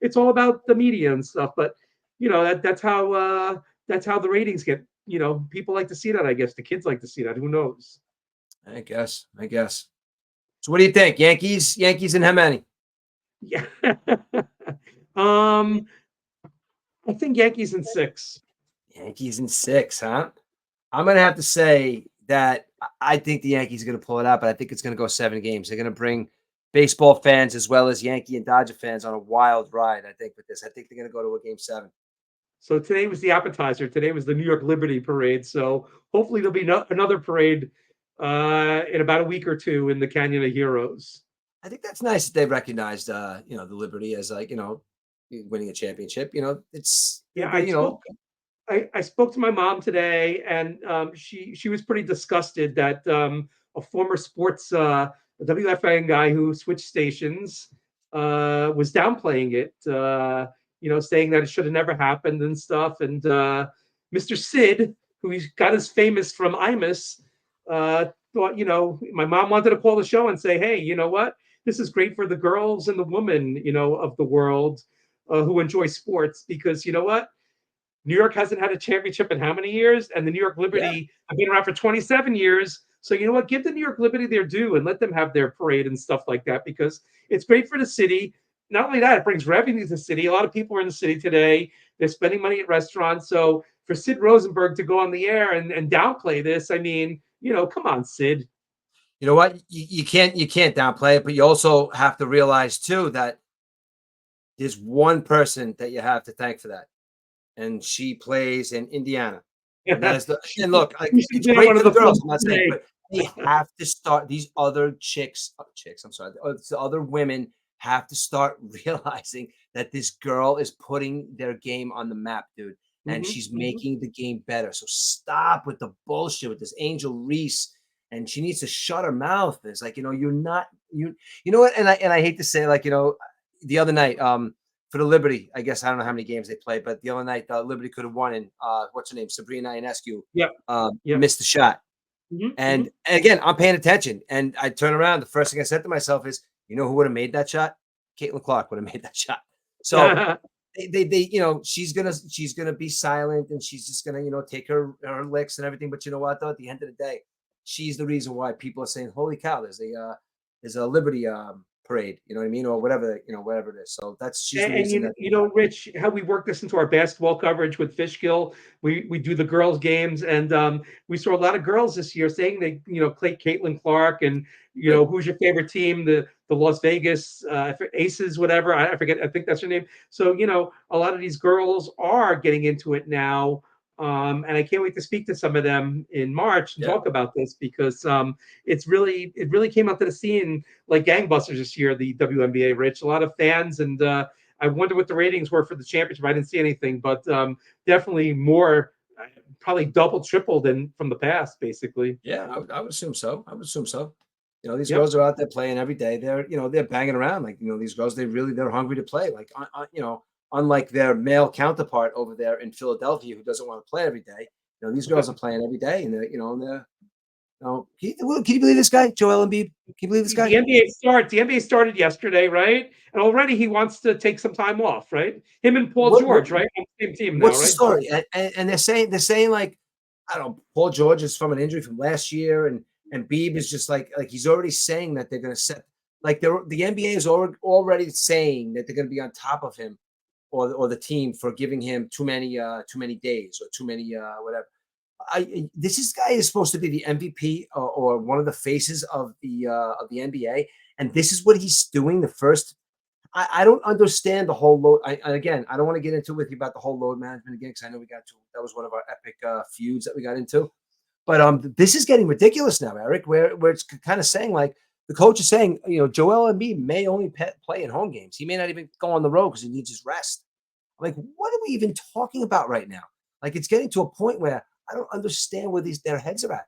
It's all about the media and stuff. But that's how the ratings get. People like to see that. I guess the kids like to see that. Who knows? I guess. So what do you think? Yankees and how many? Yeah. um. I think Yankees in six. Yankees in six, huh? I'm gonna have to say that I think the Yankees are gonna pull it out, but I think it's gonna go 7 games. They're gonna bring baseball fans as well as Yankee and Dodger fans on a wild ride. I think with this, I think they're gonna go to a game 7. So today was the appetizer. Today was the New York Liberty Parade. So hopefully there'll be another parade in about a week or two in the Canyon of Heroes. I think that's nice that they recognized, the Liberty as like, winning a championship. It's Yeah, I spoke to my mom today, and she was pretty disgusted that a former sports WFAN guy who switched stations was downplaying it. Saying that it should have never happened and stuff. And Mr. Sid, who he's got his famous from Imus, thought my mom wanted to call the show and say, hey, you know what? This is great for the girls and the women, of the world who enjoy sports because you know what? New York hasn't had a championship in how many years? And the New York Yeah. Liberty have been around for 27 years. So you know what? Give the New York Liberty their due and let them have their parade and stuff like that because it's great for the city. Not only that, it brings revenue to the city. A lot of people are in the city today. They're spending money at restaurants. So for Sid Rosenberg to go on the air and downplay this, I mean, come on, Sid. You know what? You can't downplay it, but you also have to realize too that there's one person that you have to thank for that, and she plays in Indiana. And that is the She and look, like, she should it's be on great one for of the the girls, phones I'm not saying, today. but they have to start these other chicks, I'm sorry, the other women have to start realizing that this girl is putting their game on the map, dude, and Mhm, she's mhm. making the game better. So stop with the bullshit with this Angel Reese, and she needs to shut her mouth. It's like, you're not you know what? And I hate to say, like, the other night, for the Liberty, I guess I don't know how many games they played, but the other night, Liberty could have won, and what's her name, Sabrina Ionescu, Yep, yep. missed the shot. Mhm, And mhm. again, I'm paying attention, and I turn around. The first thing I said to myself is, who would have made that shot? Caitlin Clark would have made that shot. So she's gonna be silent, and she's just gonna, take her licks and everything. But you know what, though, at the end of the day, she's the reason why people are saying, "Holy cow, there's a Liberty parade." You know what I mean, or whatever it is. So she's the And reason that. Rich, how we work this into our basketball coverage with Fishkill, we do the girls' games, and we saw a lot of girls this year saying they, Caitlin Clark, and Good. who's your favorite team, the Las Vegas Aces, whatever. I forget. I think that's her name. So a lot of these girls are getting into it now. And I can't wait to speak to some of them in March and Yeah. talk about this because it really came out to the scene like gangbusters this year, the WNBA, Rich. A lot of fans, and I wonder what the ratings were for the championship. I didn't see anything, but definitely more, probably double, triple than from the past, basically. Yeah, I would assume so. I would assume so. These Yep. girls are out there playing every day. They're banging around. Like, these girls, they're hungry to play. Like, unlike their male counterpart over there in Philadelphia who doesn't want to play every day. These girls are playing every day, and can you believe this guy, Joel Embiid? Can you believe this The guy? NBA started yesterday, right? And already he wants to take some time off, right? Him and Paul What, what George, right? On the same team now, what's the right? story? And they're saying like, I don't know, Paul George is from an injury from last year, and Beebe is just like he's already saying that they're going to set, like, the NBA is already saying that they're going to be on top of him, or the team, for giving him too many days, or too many whatever. This guy is supposed to be the MVP or one of the faces of the NBA, and this is what he's doing. The first, I don't understand the whole load. Again, I don't want to get into with you about the whole load management again because I know we got to that was one of our epic feuds that we got into. But this is getting ridiculous now, Eric. Where it's kind of saying like the coach is saying, Joel Embiid may only play in home games. He may not even go on the road because he needs his rest. Like, what are we even talking about right now? Like, it's getting to a point where I don't understand where their heads are at.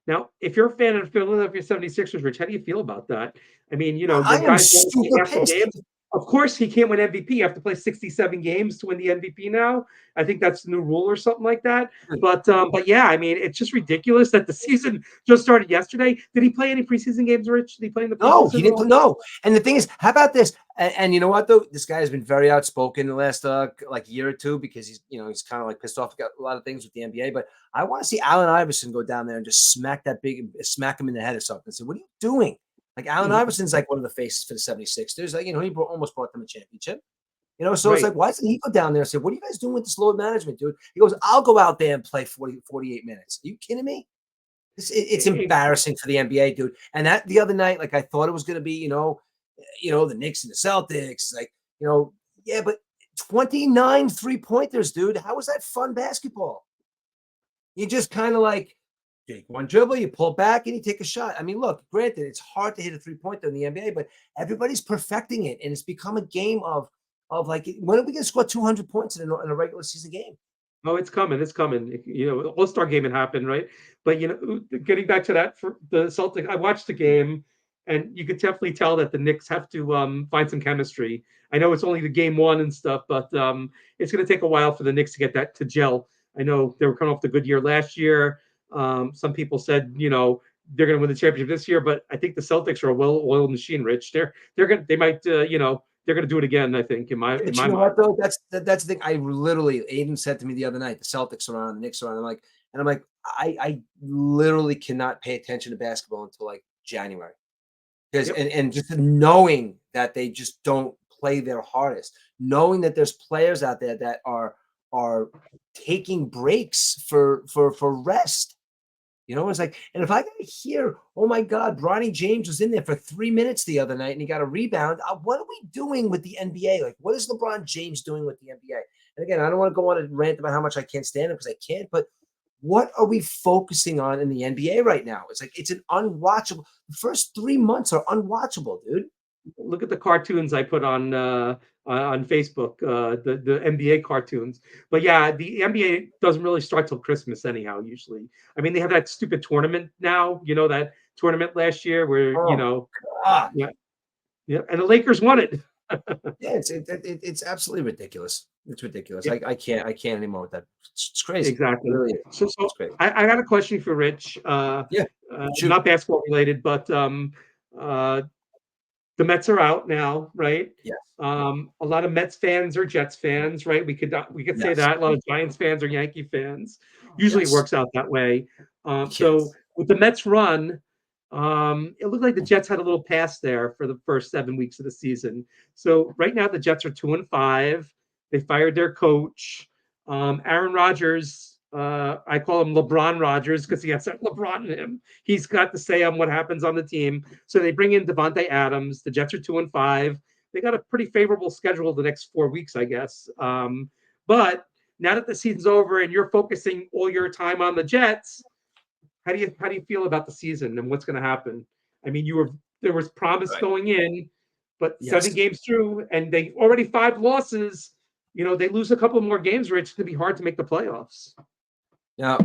Now, if you're a fan of the Philadelphia 76ers, Rich, how do you feel about that? I mean, I the am guys super after pissed. games. Of course, he can't win MVP. You have to play 67 games to win the MVP now. I think that's the new rule or something like that. But yeah, I mean, it's just ridiculous that the season just started yesterday. Did he play any preseason games, Rich? Did he play in the No, preseason he at didn't. all? No. And the thing is, how about this? And you know what though? This guy has been very outspoken the last like year or two because he's kind of like pissed off about a lot of things with the NBA. But I want to see Allen Iverson go down there and just smack him in the head or something. And say, what are you doing? Like Allen Iverson's like one of the faces for the 76ers. Like, he almost brought them a championship. So it's Right. like, why doesn't he go down there and say, what are you guys doing with this load management, dude? He goes, I'll go out there and play 48 minutes. Are you kidding me? It's embarrassing for the NBA, dude. And that the other night, like I thought it was going to be, the Knicks and the Celtics, like, yeah, but 29 3-pointers, dude. How was that fun basketball? You just kind of like take one dribble, you pull back, and you take a shot. I mean, look, granted, it's hard to hit a 3-pointer in the NBA, but everybody's perfecting it, and it's become a game of like, when are we going to score 200 points in a regular season game? Oh, it's coming. It's coming. The All-Star game had happened, right? But getting back to that for the Celtics, I watched the game, and you could definitely tell that the Knicks have to find some chemistry. I know it's only the game one and stuff, but it's going to take a while for the Knicks to get that to gel. I know they were coming off the good year last year. Some people said, they're going to win the championship this year, but I think the Celtics are a well-oiled machine, Rich. They might, they're going to do it again. I think in my But you know mind. what though? That's the thing. I literally, Aiden said to me the other night, the Celtics are on, the Knicks are on. I'm like, I literally cannot pay attention to basketball until like January because Yep. and just knowing that they just don't play their hardest, knowing that there's players out there that are taking breaks for rest. It's like, and if I got to hear, oh my God, Bronny James was in there for 3 minutes the other night and he got a rebound. What are we doing with the NBA? Like, what is LeBron James doing with the NBA? And again, I don't want to go on a rant about how much I can't stand him because I can't, but what are we focusing on in the NBA right now? It's like, it's an unwatchable. The first 3 months are unwatchable, dude. Look at the cartoons I put on Facebook, the NBA cartoons. But yeah, the NBA doesn't really start till Christmas anyhow. Usually, I mean, they have that stupid tournament now. That tournament last year where Oh, God. yeah, and the Lakers won it. Yeah, it's absolutely ridiculous. It's ridiculous. Yeah, I can't anymore with that. It's crazy. It exactly. really is. So It's crazy. I got a question for Rich. Yeah. Shoot. Not basketball related, but uh, the Mets are out now, right? Yes. A lot of Mets fans are Jets fans, right? We could say Yes. that. A lot of Giants fans are Yankee fans. Usually it Yes. works out that way. So Yes. with the Mets run, it looked like the Jets had a little pass there for the first 7 weeks of the season. So right now the Jets are 2-5. They fired their coach. Aaron Rodgers, I call him LeBron Rodgers because he has that LeBron in him. He's got to say on what happens on the team. So they bring in Devontae Adams. The Jets are 2-5. They got a pretty favorable schedule the next 4 weeks, I guess. But now that the season's over and you're focusing all your time on the Jets, how do you feel about the season and what's going to happen? I mean, there was promise Right. going in, but Yes. 7 games through, and they already 5 losses. They lose a couple more games, Rich. It's going to be hard to make the playoffs. Now,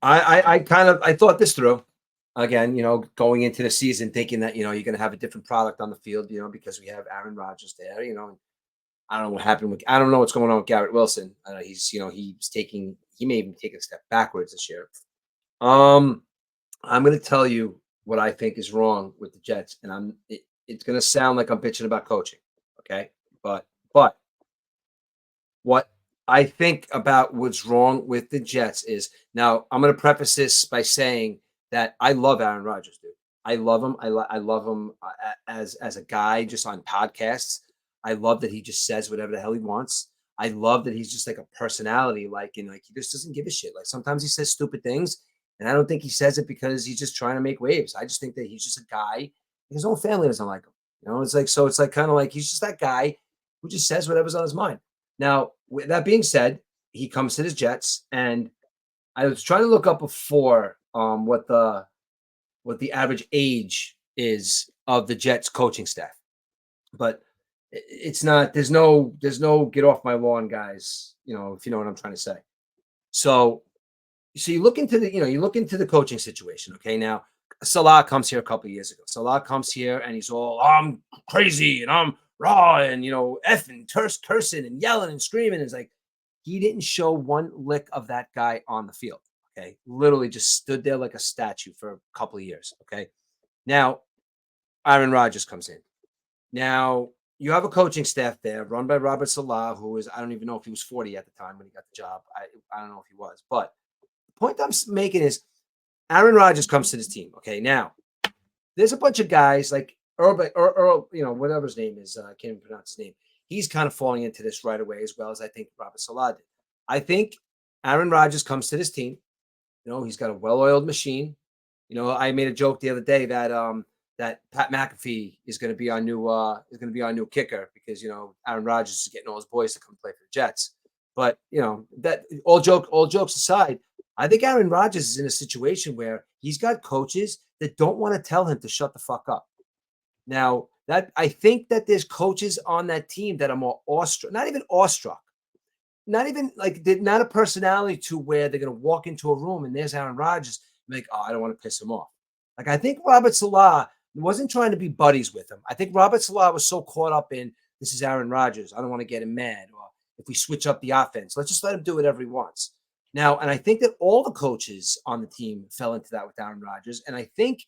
I thought this through again, going into the season, thinking that, you're going to have a different product on the field, because we have Aaron Rodgers there, I don't know what happened I don't know what's going on with Garrett Wilson. He may even take a step backwards this year. I'm going to tell you what I think is wrong with the Jets, and it's going to sound like I'm bitching about coaching. Okay. But what I think about what's wrong with the Jets is, now I'm going to preface this by saying that I love Aaron Rodgers, dude. I love him. I love him as a guy just on podcasts. I love that he just says whatever the hell he wants. I love that he's just like a personality, like, and like he just doesn't give a shit. Like sometimes he says stupid things, and I don't think he says it because he's just trying to make waves. I just think that he's just a guy. His own family doesn't like him. It's like, so it's like kind of like he's just that guy who just says whatever's on his mind. Now, with that being said, he comes to the Jets, and I was trying to look up before what the average age is of the Jets coaching staff, but it's not. There's no get off my lawn, guys. If you know what I'm trying to say. So you look into the coaching situation. Okay, now Salah comes here a couple of years ago. Salah comes here and he's all, I'm crazy and I'm raw and effing cursing and yelling and screaming. It's like he didn't show one lick of that guy on the field. Okay, literally just stood there like a statue for a couple of years. Okay, now Aaron Rodgers comes in. Now you have a coaching staff there run by Robert Salah, who is, I don't even know if he was 40 at the time when he got the job. I don't know if he was, but the point I'm making is Aaron Rodgers comes to this team. Okay, now there's a bunch of guys like Earl, whatever his name is. I can't even pronounce his name. He's kind of falling into this right away, as well as I think Robert Salah did. I think Aaron Rodgers comes to this team. He's got a well-oiled machine. I made a joke the other day that that Pat McAfee is going to be our new kicker because Aaron Rodgers is getting all his boys to come play for the Jets. But that all jokes aside, I think Aaron Rodgers is in a situation where he's got coaches that don't want to tell him to shut the fuck up. Now, that I think that there's coaches on that team that are more awestruck, not even awestruck, not even like they're not a personality to where they're going to walk into a room and there's Aaron Rodgers and like, oh, I don't want to piss him off. Like I think Robert Salah wasn't trying to be buddies with him. I think Robert Salah was so caught up in this is Aaron Rodgers. I don't want to get him mad. Or if we switch up the offense, let's just let him do whatever he wants. Now, and I think that all the coaches on the team fell into that with Aaron Rodgers. And I think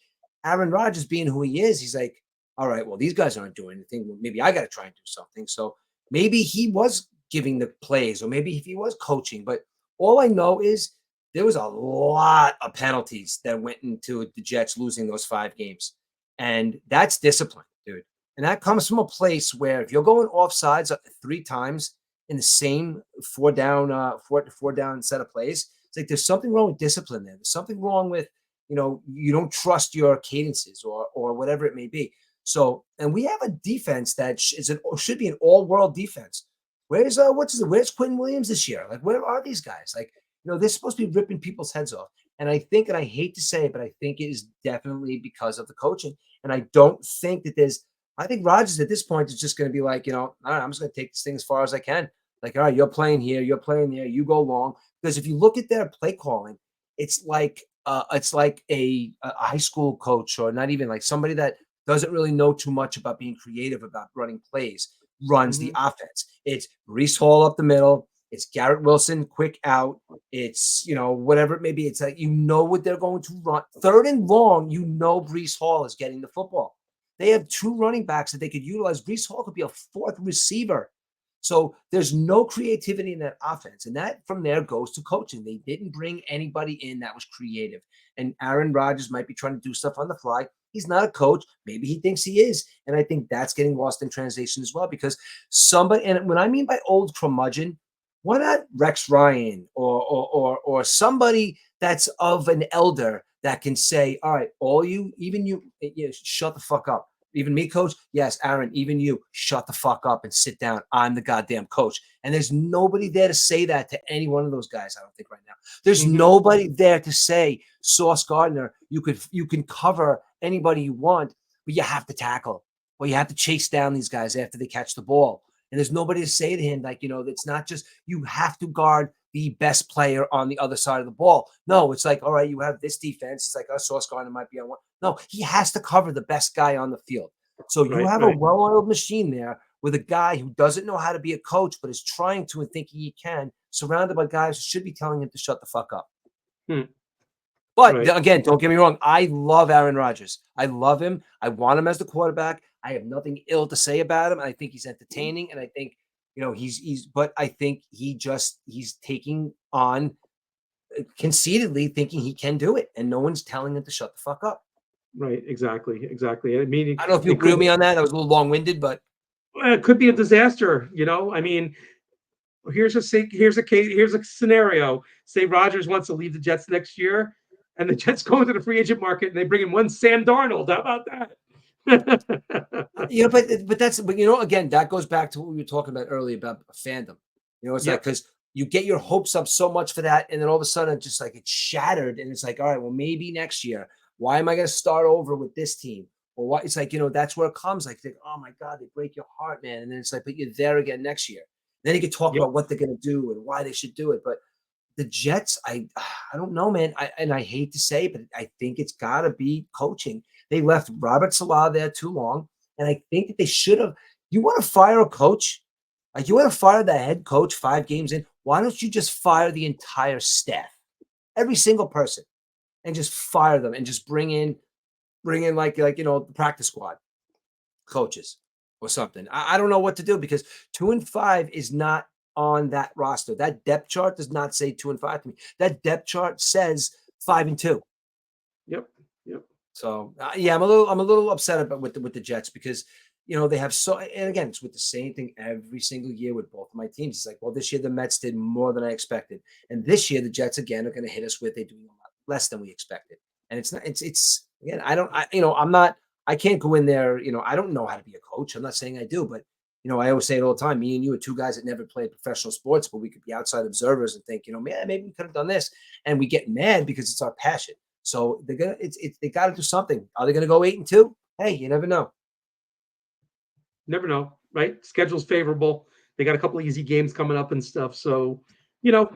Aaron Rodgers being who he is, he's like, all right, well, these guys aren't doing anything. Well, maybe I got to try and do something. So maybe he was giving the plays or maybe if he was coaching. But all I know is there was a lot of penalties that went into the Jets losing those 5 games. And that's discipline, dude. And that comes from a place where if you're going offsides 3 times in the same 4 down set of plays, it's like there's something wrong with discipline there. There's something wrong with, you don't trust your cadences or whatever it may be. So, and we have a defense that should be an all-world defense. Where's Quentin Williams this year? Like, where are these guys? Like, they're supposed to be ripping people's heads off. And I think, and I hate to say it, but I think it is definitely because of the coaching. And I don't think that I think Rodgers at this point is just going to be like, all right, I'm just going to take this thing as far as I can. Like, all right, you're playing here, you're playing there, you go long. Because if you look at their play calling, it's like a high school coach or not even like somebody that doesn't really know too much about being creative about running plays, runs the offense. It's Breece Hall up the middle. It's Garrett Wilson, quick out. It's, whatever it may be. It's like, what they're going to run. 3rd and long, Breece Hall is getting the football. They have 2 running backs that they could utilize. Breece Hall could be a 4th receiver. So there's no creativity in that offense. And that from there goes to coaching. They didn't bring anybody in that was creative. And Aaron Rodgers might be trying to do stuff on the fly. He's not a coach. Maybe he thinks he is. And I think that's getting lost in translation as well because and when I mean by old curmudgeon, why not Rex Ryan or somebody that's of an elder that can say, all right, even you, shut the fuck up. Even me, coach? Yes, Aaron, even you, shut the fuck up and sit down. I'm the goddamn coach. And there's nobody there to say that to any one of those guys, I don't think right now. There's nobody there to say, Sauce Gardner, you can cover anybody you want, but you have to tackle. Or you have to chase down these guys after they catch the ball. And there's nobody to say to him, like, it's not just you have to guard the best player on the other side of the ball. No, it's like, all right, you have this defense. It's like, Sauce Gardner might be on one. No, he has to cover the best guy on the field. So you have a well-oiled machine there with a guy who doesn't know how to be a coach, but is trying to and thinking he can, surrounded by guys who should be telling him to shut the fuck up. But again, don't get me wrong. I love Aaron Rodgers. I love him. I want him as the quarterback. I have nothing ill to say about him. I think he's entertaining. And I think, but I think he's taking on conceitedly thinking he can do it. And no one's telling him to shut the fuck up. Right. Exactly. I mean, I don't know if you agree with me on that. I was a little long-winded, but it could be a disaster. I mean, Here's a scenario. Say Rodgers wants to leave the Jets next year, and the Jets go into the free agent market and they bring in one Sam Darnold. How about that? But again, that goes back to what we were talking about earlier about fandom. It's like Yep. because you get your hopes up so much for that, and then all of a sudden, just like it's shattered, and it's like, all right, well, maybe next year. Why am I going to start over with this team? Or what? It's like that's where it comes. Like, oh my God, they break your heart, man. And then it's like, but you're there again next year. Then you can talk Yep. about what they're going to do and why they should do it. But the Jets, I don't know, man. I hate to say, but I think it's got to be coaching. They left Robert Salah there too long, and I think that they should have. You want to fire a coach? Like you want to fire the head coach 5 games in? Why don't you just fire the entire staff, every single person, and just fire them and just bring in like the practice squad coaches or something. I don't know what to do because 2-5 is not on that roster. That depth chart does not say 2-5 to me. That depth chart says 5-2. Yep. Yep. So yeah, I'm a little upset about with the Jets because they have and again it's with the same thing every single year with both of my teams. It's like, well, this year the Mets did more than I expected, and this year the Jets again are going to hit us with they do a lot less than we expected. And it's not it's again I'm not I can't go in there. I don't know how to be a coach. I'm not saying I do, but I always say it all the time. Me and you are 2 guys that never played professional sports, but we could be outside observers and think, man, maybe we could have done this, and we get mad because it's our passion. So they're gonna they got to do something. Are they gonna go 8-2? Hey, you never know. Never know, right? Schedule's favorable. They got a couple of easy games coming up and stuff. So, you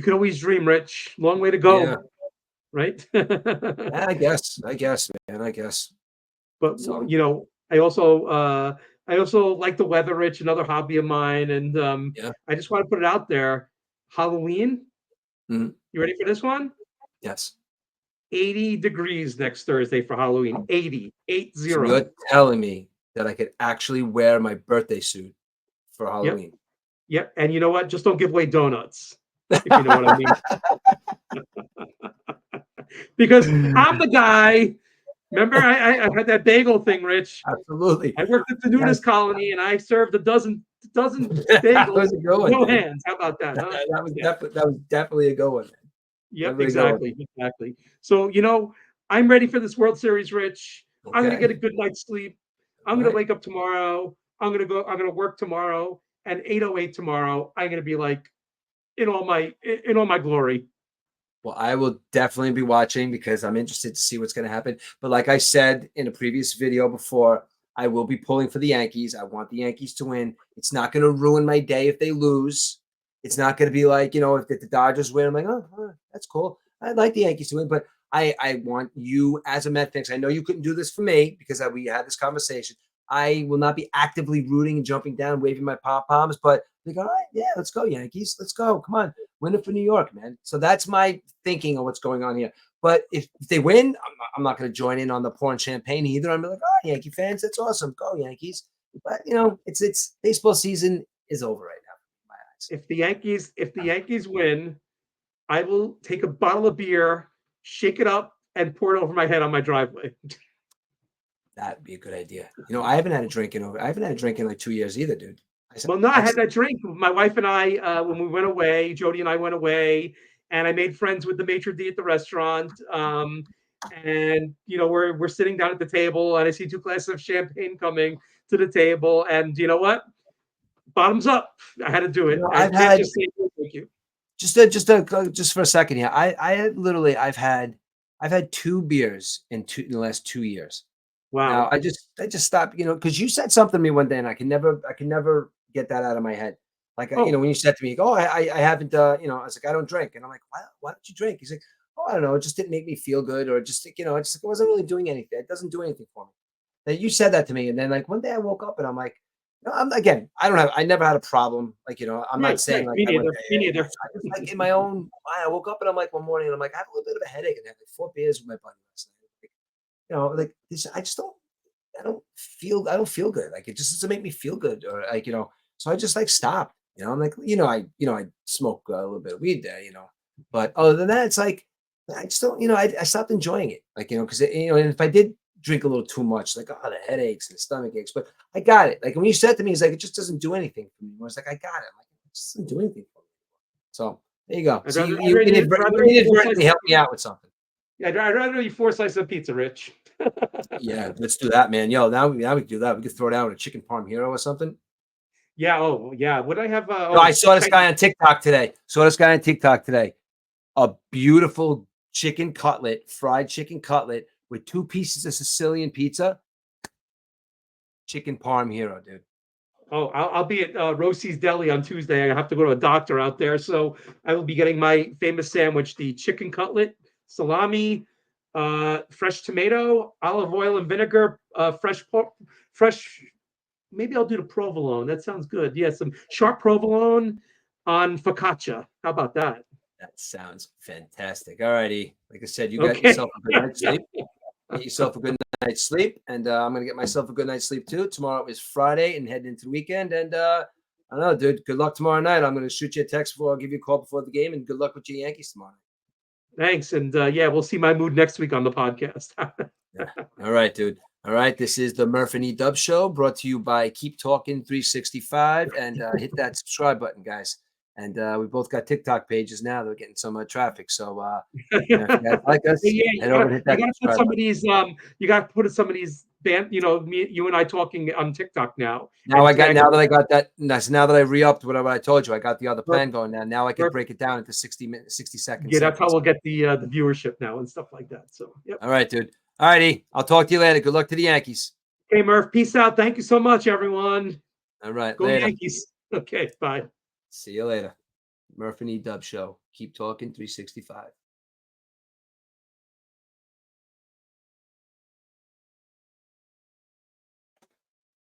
can always dream, Rich. Long way to Yeah, go, right? I guess, man. I guess. But So I also like the weather, Rich, another hobby of mine. And yeah. I just want to put it out there. Halloween, Mhm. you ready for this one? Yes. 80 degrees next Thursday for Halloween. 80, 80. So you're telling me that I could actually wear my birthday suit for Yep. Halloween? Yep. And you know what? Just don't give away donuts, if you know what I mean. Because I'm the guy. Remember, I had that bagel thing, Rich. Absolutely. I worked at the Yes. nudist colony, and I served a dozen That bagels was a good with one, no dude. hands. How about that, huh? Yeah. That was definitely a good one. Yep. Definitely a good one. Exactly. So I'm ready for this World Series, Rich. I'm gonna get Okay. a good night's sleep. I'm All gonna right. wake up tomorrow. I'm gonna work tomorrow, and 8:08 tomorrow. I'm gonna be like in all my glory. Well, I will definitely be watching because I'm interested to see what's going to happen. But like I said in a previous video before, I will be pulling for the Yankees. I want the Yankees to win. It's not going to ruin my day if they lose. It's not going to be like, if the Dodgers win, I'm like, oh, that's cool. I'd like the Yankees to win, but I want you as a Met fan. I know you couldn't do this for me because we had this conversation. I will not be actively rooting and jumping down, waving my pom poms, but like, all right, yeah, let's go, Yankees. Let's go. Come on. Win it for New York, man. So that's my thinking of what's going on here. But if they win, I'm not going to join in on the pouring champagne either. I'm like, oh, Yankee fans, that's awesome. Go Yankees. But it's baseball season is over right now in my eyes. If the Yankees win, I will take a bottle of beer, shake it up, and pour it over my head on my driveway. That'd be a good idea. I haven't had a drink in like 2 years either, dude. Well, no, I I had just that drink. My wife and I, when we went away, Jody and I went away, and I made friends with the maitre d' at the restaurant. And we're sitting down at the table, and I see 2 glasses of champagne coming to the table, and you know what? Bottoms up. I had to do it. I I've can't had just say thank you. just for a second here. I had literally I've had 2 beers in the last 2 years. Now Wow. I just stopped, because you said something to me one day, and I can never get that out of my head. Like, Oh, when you said to me, "Oh, I haven't," I was like, "I don't drink," and I'm like, "Why don't you drink?" He's like, "Oh, I don't know, it just didn't make me feel good, or just, it wasn't really doing anything. It doesn't do anything for me." And you said that to me, and then like one day I woke up and I'm like, no, I never had a problem. Like, I'm not right, saying right. like Me I went neither. there. Me neither. I just like in my own mind, I woke up and I'm like one morning and I'm like, I have a little bit of a headache, and I had like 4 beers with my buddy last night. Like this, I don't feel good. Like it just doesn't make me feel good, or like, so I just like stopped. I'm like, I smoke a little bit of weed there, but other than that, it's like I just don't, I stopped enjoying it. Like, because and if I did drink a little too much, like, oh, the headaches and the stomach aches, but I got it. Like when you said to me, it's like it just doesn't do anything for me. I was like, I got it. I'm like, Just doesn't do anything for me. So there you go. I'd So rather, you inadvertently helped me out with something. Yeah, I'd rather you 4 slices of pizza, Rich. Yeah, let's do that, man. Yo, now we can do that. We could throw down with a chicken parm hero or something. Yeah. Oh, yeah. Would I have? No, I saw this guy on TikTok today. A beautiful chicken cutlet, fried chicken cutlet with 2 pieces of Sicilian pizza. Chicken parm hero, dude. Oh, I'll be at Rossi's Deli on Tuesday. I have to go to a doctor out there, so I will be getting my famous sandwich: the chicken cutlet, salami, fresh tomato, olive oil and vinegar, fresh pork, fresh. Maybe I'll do the provolone. That sounds good. Yeah, some sharp provolone on focaccia. How about that? That sounds fantastic. All righty. Like I said, you got Okay. yourself a good night's sleep. Get yourself a good night's sleep. And I'm going to get myself a good night's sleep too. Tomorrow is Friday and heading into the weekend. And I don't know, dude. Good luck tomorrow night. I'm going to shoot you a text before I'll give you a call before the game. And good luck with your Yankees tomorrow night. Thanks. And yeah, we'll see my mood next week on the podcast. Yeah. All right, dude. All right. This is the Murf and Edubbs show brought to you by Keep Talking 365. And hit that subscribe button, guys. And we both got TikTok pages now. They're getting some traffic. So if you guys like us, head over and hit that. You got to put some of these band. You and I talking on TikTok now. Now that I got that. Now that I re-upped whatever I told you, I got the other plan going now. Now I can break it down into 60 seconds. Yeah, that's how we'll get the viewership now and stuff like that. So yep. All right, dude. All righty. I'll talk to you later. Good luck to the Yankees. Okay, Murph. Peace out. Thank you so much, everyone. All right. Go later. Yankees. Okay, bye. See you later. Murf and Edubbs show. Keep Talking 365.